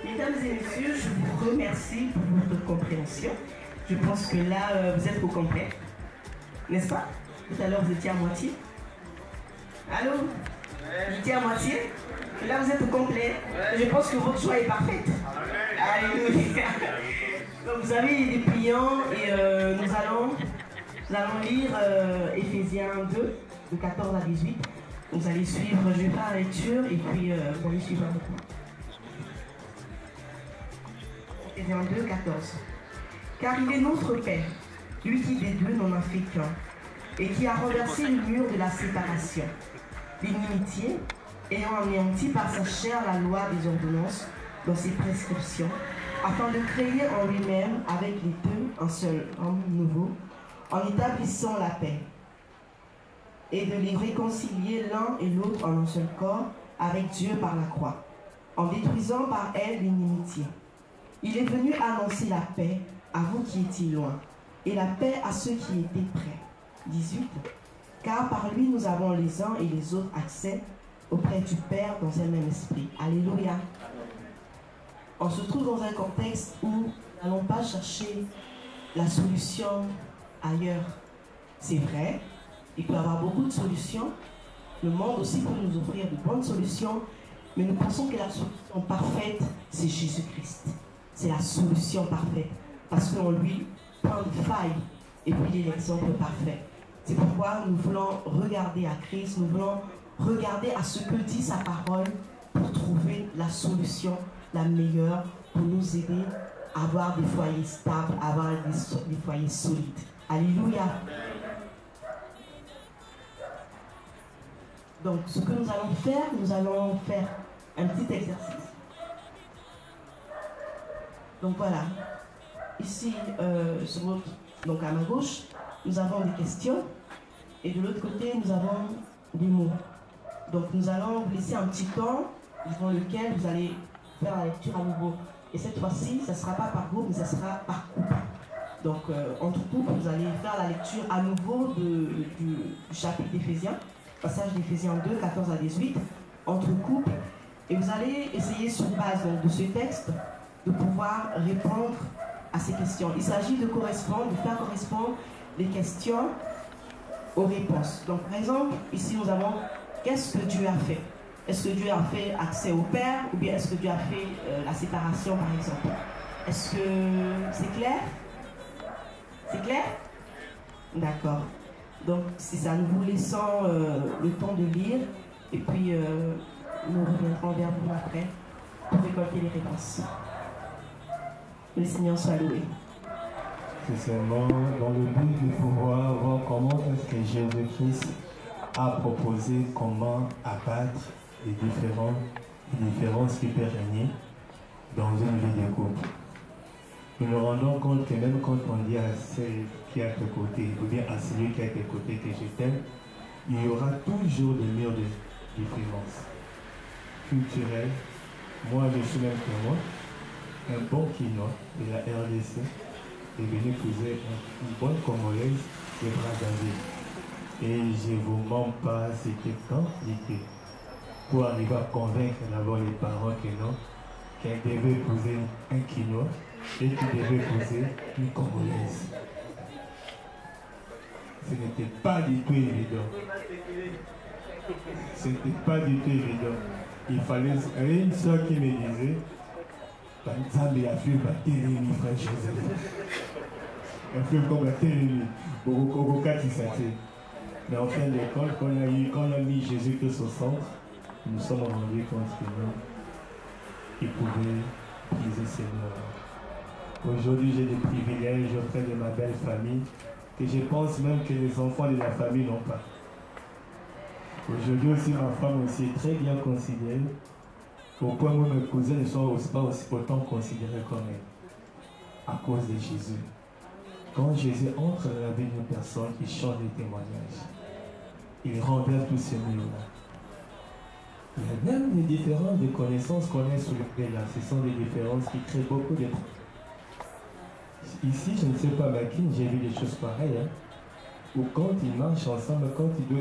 S8: Mesdames et messieurs, je vous remercie pour votre compréhension. Je pense que là, vous êtes au complet. N'est-ce pas? Tout à l'heure, vous étiez à moitié. Allô? Vous étiez à moitié? Et là, vous êtes au complet. Je pense que votre choix est parfait. Alléluia. Donc, vous avez des pliants et nous allons lire Éphésiens 2, de 14 à 18. Vous allez suivre, je vais faire la lecture et puis vous allez suivre avec moi. Éphésiens 2, 14. Car il est notre Père, lui qui des deux n'en a fait qu'un, et qui a renversé le mur de la séparation, l'inimitié, ayant anéanti par sa chair la loi des ordonnances dans ses prescriptions, afin de créer en lui-même avec les deux un seul homme nouveau, en établissant la paix, et de les réconcilier l'un et l'autre en un seul corps avec Dieu par la croix, en détruisant par elle l'inimitié. Il est venu annoncer la paix à vous qui étiez loin, et la paix à ceux qui étaient près. 18. Car par lui nous avons les uns et les autres accès auprès du Père dans un même esprit. Alléluia. On se trouve dans un contexte où nous n'allons pas chercher la solution ailleurs. C'est vrai, il peut y avoir beaucoup de solutions. Le monde aussi peut nous offrir de bonnes solutions, mais nous pensons que la solution parfaite, c'est Jésus-Christ. C'est la solution parfaite, parce qu'en lui, plein de failles, et puis il est l'exemple parfait. C'est pourquoi nous voulons regarder à Christ, nous voulons regarder à ce que dit sa parole pour trouver la solution la meilleure pour nous aider à avoir des foyers stables, à avoir des foyers solides. Alléluia. Donc, ce que nous allons faire un petit exercice. Donc voilà. Ici, donc à ma gauche, nous avons des questions. Et de l'autre côté, nous avons des mots. Donc nous allons vous laisser un petit temps durant lequel vous allez faire la lecture à nouveau. Et cette fois-ci, ça ne sera pas par groupe, mais ça sera par couple. Donc entre couples, vous allez faire la lecture à nouveau du chapitre d'Éphésiens, passage d'Éphésiens 2, 14 à 18, entre couples. Et vous allez essayer sur base donc, de ce texte de pouvoir répondre à ces questions. Il s'agit de faire correspondre les questions aux réponses. Donc par exemple, ici nous avons qu'est-ce que Dieu a fait? Est-ce que Dieu a fait accès au Père ou bien est-ce que Dieu a fait la séparation par exemple? Est-ce que c'est clair? C'est clair? D'accord. Donc c'est ça, nous vous laissons le temps de lire et puis nous reviendrons vers vous après pour récolter les réponses. Que le Seigneur soit loué.
S3: C'est seulement dans le but de pouvoir voir comment est-ce que Jésus-Christ a proposé comment abattre les différences qui peuvent régner dans une vie de couple. Nous nous rendons compte que même quand on dit à celle qui est à tes côtés, ou bien à celui qui est à tes côtés que je t'aime, il y aura toujours des murs de différence culturelle. Moi, je suis même témoin, un bon Quinois de la RDC est venu épouser une bonne Congolaise de Brazzaville. Et je ne vous mens pas, c'était compliqué pour arriver à convaincre d'abord les parents que non, qu'elle devait épouser un Quinois et qu'il devait épouser une Congolaise. Ce n'était pas du tout évident. Ce n'était pas du tout évident. Il fallait. Il y a une soeur qui me disait, Nzambe a fait ma télémi, frère Joseph. Un film comme la télémi, beaucoup mais en fin de compte, quand on a mis Jésus-Christ au centre, nous nous sommes rendus compte que non, il pouvait briser ses murs. Aujourd'hui, j'ai des privilèges auprès de ma belle famille que je pense même que les enfants de la famille n'ont pas. Aujourd'hui aussi, ma femme aussi est très bien considérée, au point où mes cousins ne sont pas aussi autant considérés comme elle, à cause de Jésus. Quand Jésus entre dans la vie d'une personne, il change les témoignages. Il renverse tous ces murs-là. Il y a même des différences de connaissances qu'on a sur le près là. Ce sont des différences qui créent beaucoup de problèmes. Ici, je ne sais pas, mais j'ai vu des choses pareilles. Hein, où quand ils marchent ensemble, quand il y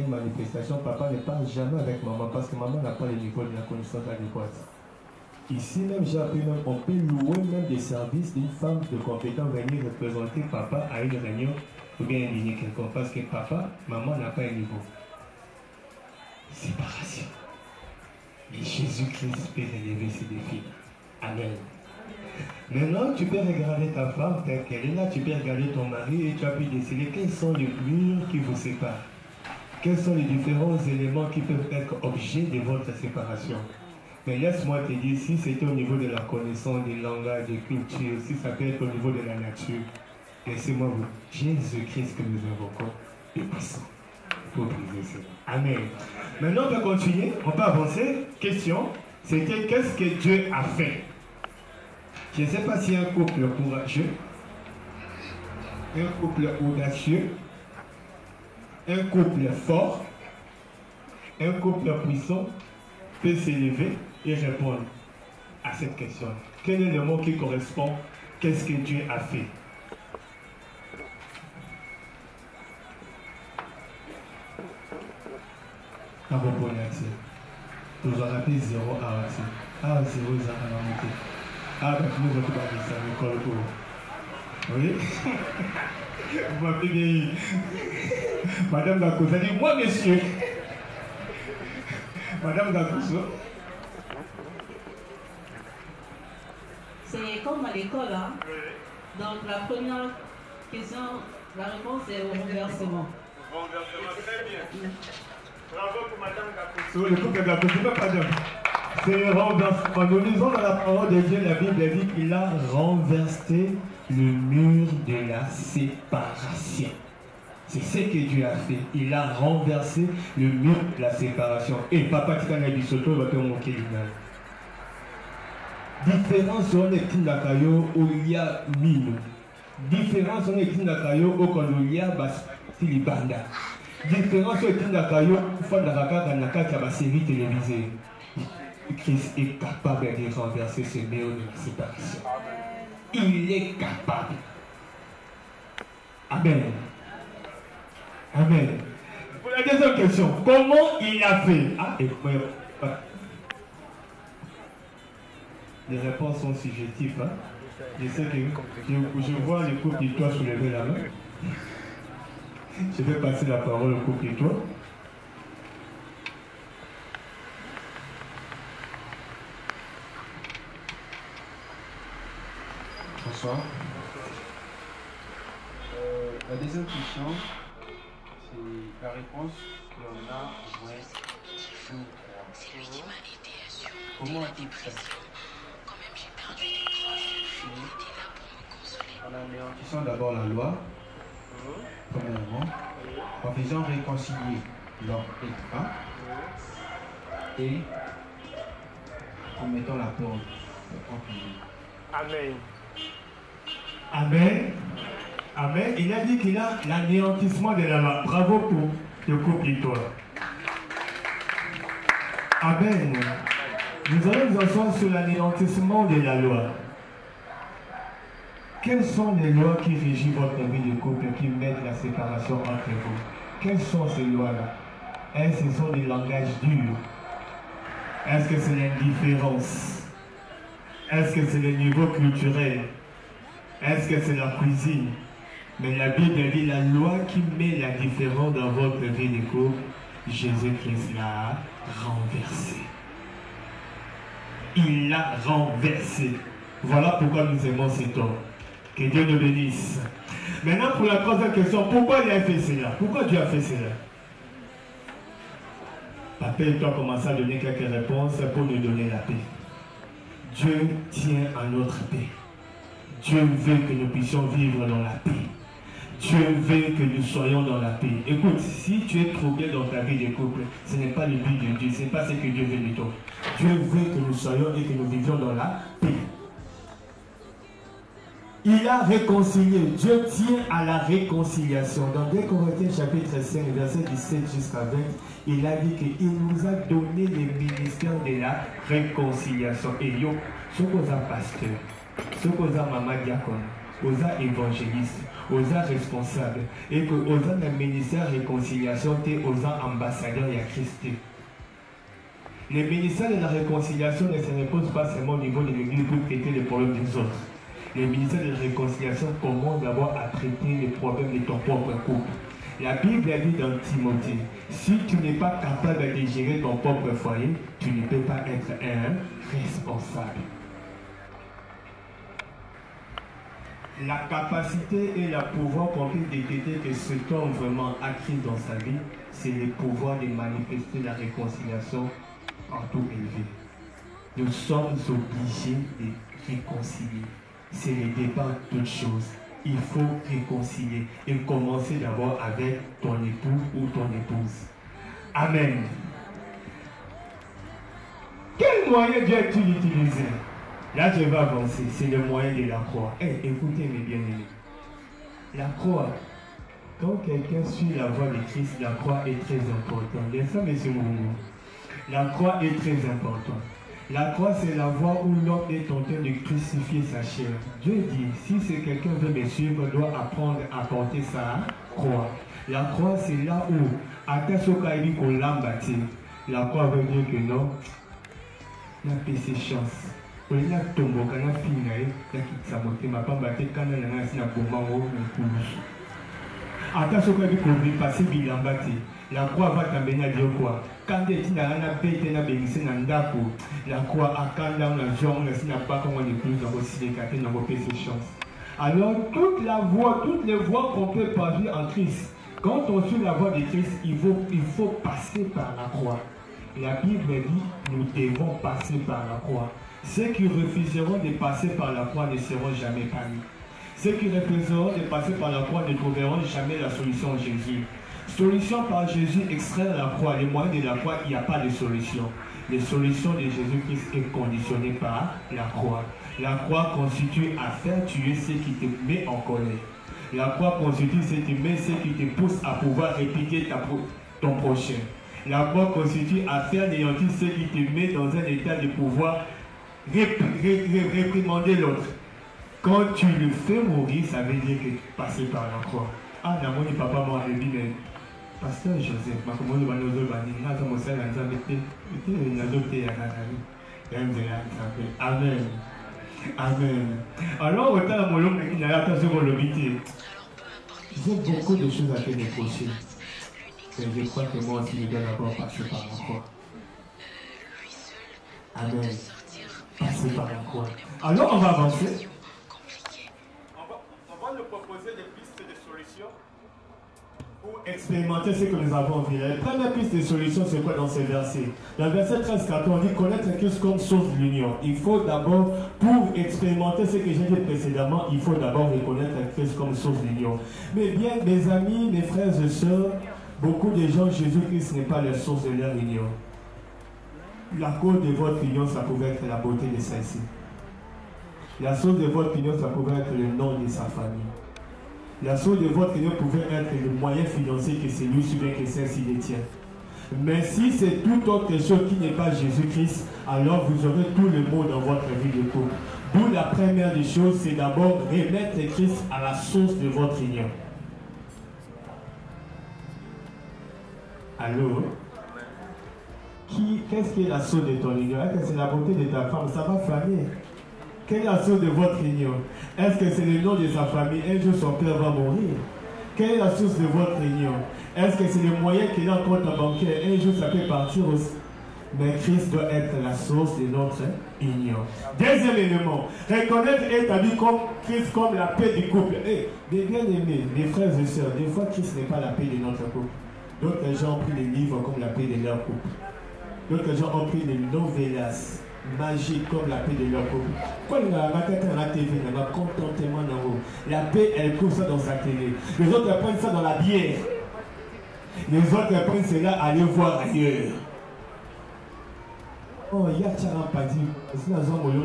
S3: a une manifestation, papa ne parle jamais avec maman parce que maman n'a pas le niveau de la connaissance adéquate. Ici même, j'ai appris même, on peut louer même des services d'une femme de compétence venir représenter papa à une réunion ou bien un dîner quelconque parce que papa, maman n'a pas un niveau. Séparation. Mais Jésus-Christ peut relever ces défis. Amen. Maintenant, tu peux regarder ta femme telle qu'elle est là, tu peux regarder ton mari et tu as pu décider quels sont les murs qui vous séparent. Quels sont les différents éléments qui peuvent être objet de votre séparation. Mais laisse-moi te dire, si c'était au niveau de la connaissance des langages, des cultures, si ça peut être au niveau de la nature, laissez-moi vous, Jésus-Christ que nous invoquons est puissant. pour briser cela. Amen. Maintenant, on va continuer, on va avancer. Question, c'était qu'est-ce que Dieu a fait? Je ne sais pas si un couple courageux, un couple audacieux, un couple fort, un couple puissant peut s'élever et répondre à cette question. Quel est le mot qui correspond? Qu'est-ce que Dieu a fait? Ah bon, pour l'accès. Vous aurez rappelé 0 à accès. Ah, 0 ils ont à monter. Ah, ben, nous avons pas mis ça, mais quoi le coup? Oui? Vous m'avez bien. Madame Gakou, ça dit moi, monsieur. Madame Gakou,
S9: c'est comme à l'école, hein? Donc la première question, la réponse est au renversement.
S3: Renversement, très bien. Bravo pour Madame Gakou. Le couple Gakou, c'est pas Madame. C'est renversement. Nous lisons dans la parole de Dieu, la Bible dit qu'il a renversé le mur de la séparation. C'est ce que Dieu a fait. Il a renversé le mur de la séparation. Et papa, tu as dit surtout, il va te manquer l'image. Différence sur les King Nakayo où il y a mine. Différence sur les King Nakayo où il y a Silibanda. Différence sur les King Nakayo où il y a une série télévisée. Christ est capable de renverser ce mur de la séparation. Il est capable. Amen. Amen. Pour la deuxième question, comment il a fait? Ah, et les réponses sont subjectives. Hein? Je sais que je vois le couple de toi soulever la main. Je vais passer la parole au couple de toi.
S10: Bonsoir. La deuxième question, c'est la réponse qu'on a au moins 2 ou 3. Comment a-t-il fait? En anéantissant d'abord la loi, premièrement, en faisant réconcilier l'homme et femme, et en mettant la porte entre nous.
S3: Amen. Amen. Amen. Il a dit qu'il a l'anéantissement de la loi. Bravo pour le couple de toi. Amen. Nous allons nous asseoir sur l'anéantissement de la loi. Quelles sont les lois qui régissent votre vie de couple, qui mettent la séparation entre vous? Quelles sont ces lois-là? Est-ce que ce sont des langages durs? Est-ce que c'est l'indifférence? Est-ce que c'est le niveau culturel? Est-ce que c'est la cuisine? Mais la Bible dit la loi qui met la différence dans votre vie de couple, Jésus-Christ l'a renversé. Il l'a renversé. Voilà pourquoi nous aimons cet homme. Que Dieu nous bénisse. Maintenant, pour la troisième question, pourquoi il a fait cela? Pourquoi Dieu a fait cela? Papa et toi commencez à donner quelques réponses pour nous donner la paix. Dieu tient à notre paix. Dieu veut que nous puissions vivre dans la paix. Dieu veut que nous soyons dans la paix. Écoute, si tu es troublé dans ta vie de couple, ce n'est pas le but de Dieu, ce n'est pas ce que Dieu veut de toi. Dieu veut que nous soyons et que nous vivions dans la paix. Il a réconcilié. Dieu tient à la réconciliation. Dans 2 Corinthiens chapitre 5, verset 17 jusqu'à 20, il a dit qu'il nous a donné le ministère de la réconciliation. Et yo, ce qu'on a pasteur, ce qu'on a maman diacone, aux a évangélistes, aux a responsables, et que aux a le ministère de réconciliation, aux a ambassadeurs et à Christ. Le ministère de la réconciliation ne se repose pas seulement au niveau de l'église pour traiter les problèmes des autres. Le ministère de la réconciliation commence d'abord à traiter les problèmes de ton propre couple. La Bible a dit dans Timothée, si tu n'es pas capable de gérer ton propre foyer, tu ne peux pas être un responsable. La capacité et le pouvoir qu'on peut détecter que cet homme vraiment acquis dans sa vie, c'est le pouvoir de manifester la réconciliation en tout élevé. Nous sommes obligés de réconcilier. C'est le départ de toutes choses. il faut réconcilier. Et commencer d'abord avec ton époux ou ton épouse. Amen. Quel moyen Dieu a-t-il utilisé? Là, je vais avancer. C'est le moyen de la croix. Écoutez mes bien-aimés. La croix, quand quelqu'un suit la voie de Christ, la croix est très importante. Les femmes et ce mouvement. La croix est très importante. La croix, c'est la voie où l'homme est en train de crucifier sa chair. Dieu dit, si c'est quelqu'un veut me suivre, doit apprendre à porter sa croix. La croix, c'est là où, à Tassokaïbi, qu'on l'a bâti. La croix veut dire que non, on a fait ses chances. On a tombé, on a fini, on a quitté sa montée, ma femme a été canal, on a essayé de bomber, on a Tassokaïbi, qu'on veut passer, il a bâti. La croix va t'amener à dire quoi? Quand tu es dans la paix, tu es dans la croix a quand on a joué, on a signé pas comme on est plus dans vos cinécatés, dans vos ses chances. Alors, toutes les voies qu'on peut parler en Christ, quand on suit la voie de Christ, il faut passer par la croix. La Bible dit, nous devons passer par la croix. Ceux qui refuseront de passer par la croix ne seront jamais parmi. Ceux qui refuseront de passer par la croix ne trouveront jamais la solution en Jésus. Solution par Jésus, extraire la croix. Les moyens de la croix, il n'y a pas de solution. La solution de Jésus-Christ est conditionnée par la croix. La croix constitue à faire tuer ce qui te met en colère. La croix constitue ce qui te pousse à pouvoir répliquer ton prochain. La croix constitue à faire néantir ce qui te met dans un état de pouvoir réprimander l'autre. Quand tu le fais mourir, ça veut dire que tu passes par la croix. Ah, n'a pas papa m'a dit, mais Pasteur Joseph, Amen. Amen. Alors, j'ai beaucoup de choses à te reprocher. Mais je crois que moi aussi, je dois d'abord passer par la croix. Amen. Passer par la croix. Alors, on va avancer. On va nous proposer des pistes de solutions pour expérimenter ce que nous avons vu. La première piste de solution, c'est quoi dans ces versets? Dans le verset 13-14, on dit connaître Christ comme source de l'union. Il faut d'abord, pour expérimenter ce que j'ai dit précédemment, il faut d'abord reconnaître Christ comme source de l'union. Mais bien, mes amis, mes frères et sœurs, beaucoup de gens, Jésus-Christ n'est pas la source de leur union. La cause de votre union, ça pouvait être la beauté de celle-ci. La source de votre union, ça pouvait être le nom de sa famille. La source de votre union pouvait être le moyen financier que c'est lui souvient que celle-ci détient. Mais si c'est toute autre chose qui n'est pas Jésus-Christ, alors vous aurez tout le mot dans votre vie de couple. D'où la première des choses, c'est d'abord remettre Christ à la source de votre union. Allô? Qu'est-ce qui est la source de ton union? Est-ce que c'est la beauté de ta femme? Ça va flâner. Quelle est la source de votre union? Est-ce que c'est le nom de sa famille? Un jour son père va mourir. Quelle est la source de votre union? Est-ce que c'est le moyen qu'il a en compte bancaire? Un jour ça peut partir aussi. Mais Christ doit être la source de notre union. Deuxième élément, reconnaître et établir comme Christ comme la paix du couple. Mes bien-aimés, mes frères et sœurs, des fois Christ n'est pas la paix de notre couple. D'autres gens ont pris les livres comme la paix de leur couple. D'autres gens ont pris les novellas magiques comme la paix de leur couple. Quand on a la tête à la TV, on a contentement dans haut. La paix, elle trouve ça dans sa télé. Les autres prennent ça dans la bière. Les autres prennent cela à aller voir ailleurs. Oh, il y a un padi. Si nous avons bien.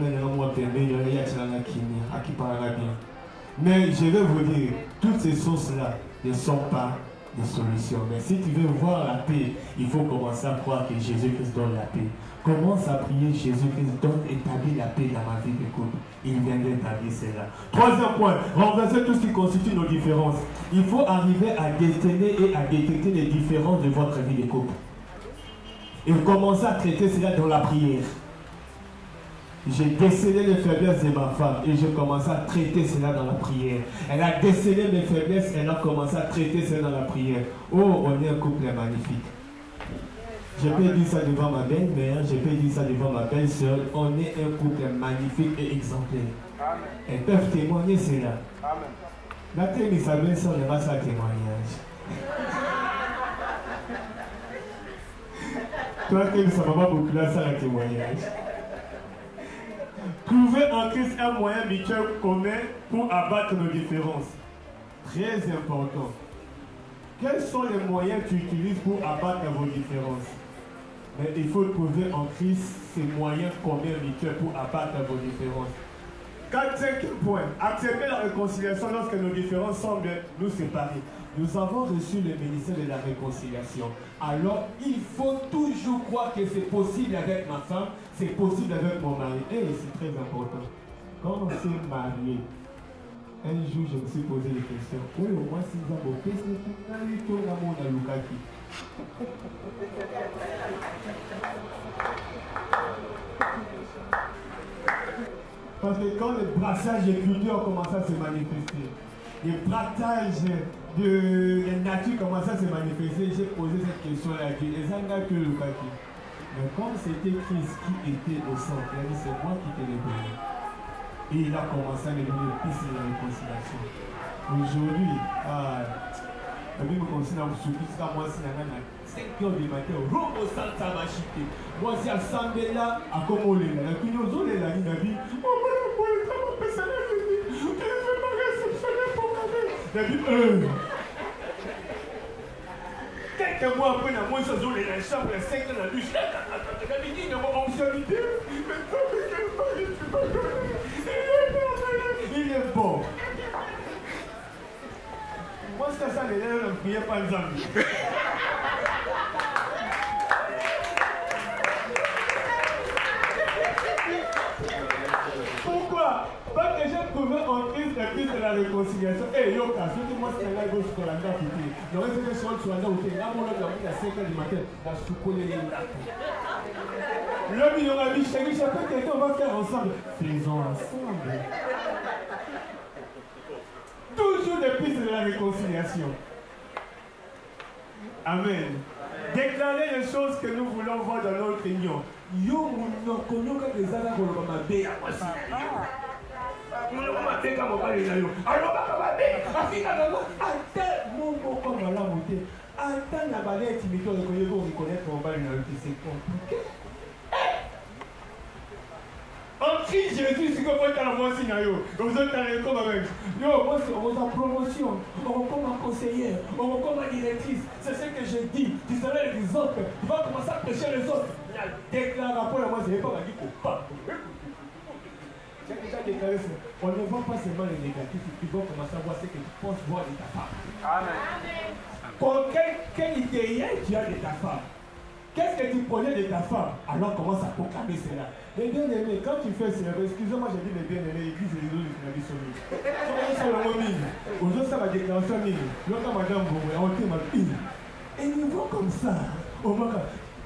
S3: Mais je vais vous dire, toutes ces sources-là ne sont pas des solutions. Mais si tu veux voir la paix, il faut commencer à croire que Jésus-Christ donne la paix. Commence à prier Jésus-Christ, donne, établir la paix dans ma vie de couple. Il vient d'établir cela. Troisième point, renverser tout ce qui constitue nos différences. Il faut arriver à déterminer et à détecter les différences de votre vie de couple. Et commencer à traiter cela dans la prière. J'ai décelé les faiblesses de ma femme et j'ai commencé à traiter cela dans la prière. Elle a décelé mes faiblesses, elle a commencé à traiter cela dans la prière. Oh, on est un couple magnifique. Je peux dire ça devant ma belle-mère, je peux dire ça devant ma belle-sœur. On est un couple magnifique et exemplaire. Amen. Elles peuvent témoigner cela. Amen. La télé, sa belle-sœur n'est pas ça témoignage. Toi, ça va pas beaucoup là, ça, un témoignage. Trouver en Christ un moyen mutuel commun pour abattre nos différences. Très important. Quels sont les moyens que tu utilises pour abattre vos différences? Mais il faut trouver en Christ ces moyens communs mutuels pour abattre vos différences. 4e point. Accepter la réconciliation lorsque nos différences semblent nous séparer. Nous avons reçu le ministère de la réconciliation. Alors, il faut toujours croire que c'est possible avec ma femme, c'est possible avec mon mari. Et c'est très important. Quand on s'est marié, un jour, je me suis posé des questions. Oui, au moins, si vous avez fait parce que quand le brassage de culture commence à se manifester, le brassage de la nature commence à se manifester, j'ai posé cette question-là à Dieu. Mais comme c'était Christ qui était au centre, il a dit c'est moi qui t'ai révélé. Et il a commencé à me donner le piste de la réconciliation. Aujourd'hui, la Bible me conseille à vous soutenir jusqu'à moi si la 5 heures du matin, Robo Santa Machite. Moi, si assemblé là, à comment les là, puis nous autres, la ligne a dit, oh, comment personnel, je ne veux pas réceptionner pour ma vie. Il a dit, quelques mois après, moi, je suis dans la chambre, la 5 ans, la douche, il a dit, il y a une fonctionnalité, mais toi, je ne pas il est bon. Moi, c'est ça, les gens ne priaient pas les amis. Pourquoi? Parce que j'ai trouvé en Christ la piste de la réconciliation. Eh, Yoka, surtout moi, c'est là, gauche pour la date. J'aurais fait des choses sur la date. Là, mon homme, il a 5 heures du matin. Là, je suis collé les dates. L'homme, il aura dit, chérie, j'ai pas quelqu'un, on va faire ensemble. Faisons ensemble. Toujours des pistes de la réconciliation. Amen. Déclarer les choses que nous voulons voir dans notre union. Yo, nous connaissons que les gens vont me bénir. Nous allons me bénir comme on va les aller. Alors, on va me bénir. Attends, mon beau comme on l'a monté. Attends, la balai intimité, on reconnaître qu'on va les aller. C'est compliqué. En Christ Jésus, c'est qu'on peut faire la voix signale. Vous êtes dans les comme avec. Yo, moi, on va en promotion, on va comme un conseiller, on va comme une directrice. C'est ce que je dis. Tu seras les autres. Tu vas commencer à prêcher les autres. La déclaration, moi, je n'ai pas dit qu'on parle. J'ai déjà déclaré ça. On ne voit pas seulement les négatifs, tu vas commencer à voir ce que tu penses voir de ta femme. Amen. Quelle idée tu as de ta femme? Qu'est-ce que tu projettes de ta femme? Alors commence à proclamer cela. Les bien-aimés, quand tu fais cela, excusez-moi, j'ai dit les bien-aimés, l'église et les autres, je l'ai sauvé. Quand ça le mot aujourd'hui, ça va déclaration mille. L'autre, madame, vous voyez, on t'aime ma fille. Et nous voyons comme ça. Au moins,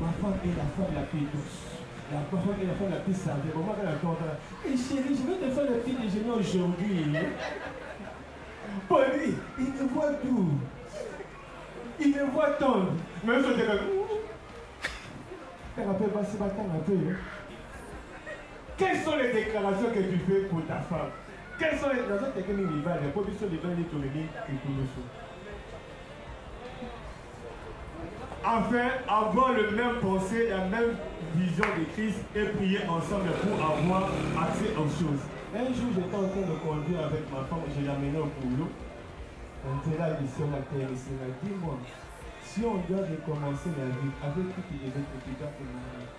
S3: ma femme est la femme la plus douce. La femme est la femme la plus sage. Au moins, elle a tort. Et chérie, je vais te faire le petit déjeuner aujourd'hui. Paul, il me voit doux. Il me voit tendre. Même si je te quelles sont les déclarations que tu fais pour ta femme? Quelles sont les déclarations que tu fais pour ta femme? Enfin, avoir le même pensée, la même vision de Christ et prier ensemble pour avoir accès aux choses. Un jour, j'étais en train de conduire avec ma femme, je l'amenais au boulot. On était là, ici, on a terre, ici, on a dit, moi. Si on doit recommencer la vie avec toutes les autres, tu dois te marier.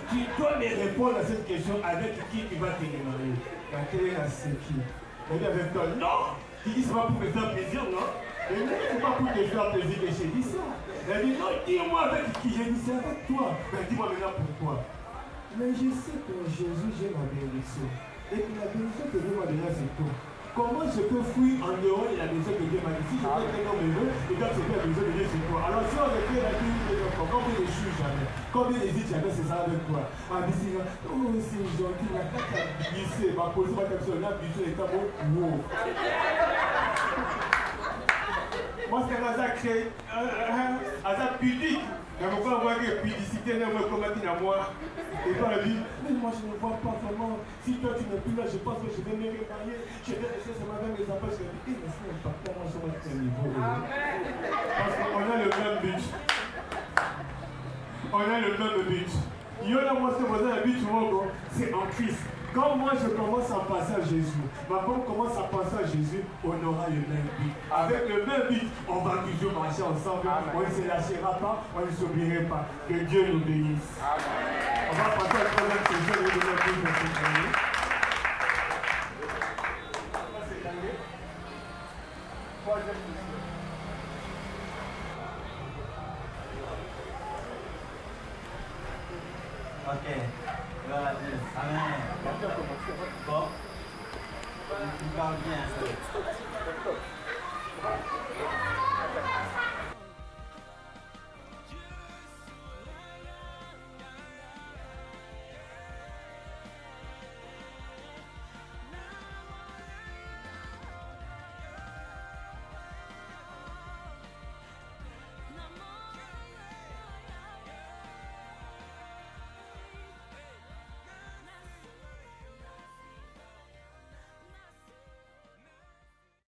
S3: Tu dois me répondre à cette question avec qui tu vas te marier. Quand tu es à ce qui. Elle dit avec toi, non! Tu dis, c'est pas pour me faire plaisir, non? Elle dit, c'est pas pour te faire plaisir que j'ai dit ça. Elle dit, non, dis-moi avec qui j'ai dit, c'est avec toi. Mais dis-moi maintenant pourquoi. Mais je sais que Jésus, j'ai la bénédiction. Et que la bénédiction que Dieu m'a donnée, c'est tout. Comment je peux fuir en dehors de la maison que Dieu m'a dit? Si je peux être dans mes voeux, et quand c'est bien la maison de Dieu, c'est toi. Alors si on recueille la vie de l'enfant, quand on échoue jamais, quand on hésite jamais, c'est ça avec toi. On dit, oh c'est gentil, la carte a glissé, ma position va être sur la bijoux et ta bon, wow. Moi c'est un hasard créé, un hasard pudique. Mais pourquoi on voit que pudicité n'est pas comme à moi? Et dans la vie, mais moi je ne vois pas vraiment. Si toi tu n'es plus là, je pense que je vais me marier. Je vais rester sur ma mère, mes enfants. Je vais dire, mais c'est important, moi je vais être au niveau. Parce qu'on a le même but. On a le même but. Il y a moi, ce voisin habite souvent, c'est en Christ. Quand moi je commence à penser à Jésus, ma femme commence à penser à Jésus, on aura le même but. Avec le même but, on va toujours marcher ensemble. Amen. On ne se lâchera pas, on ne s'oublierait pas. Que Dieu nous bénisse. Amen. On va passer à la troisième question de notre vie de cette année. Troisième question.
S4: Ok. Voilà, Amen. Bon. Tu parles bien.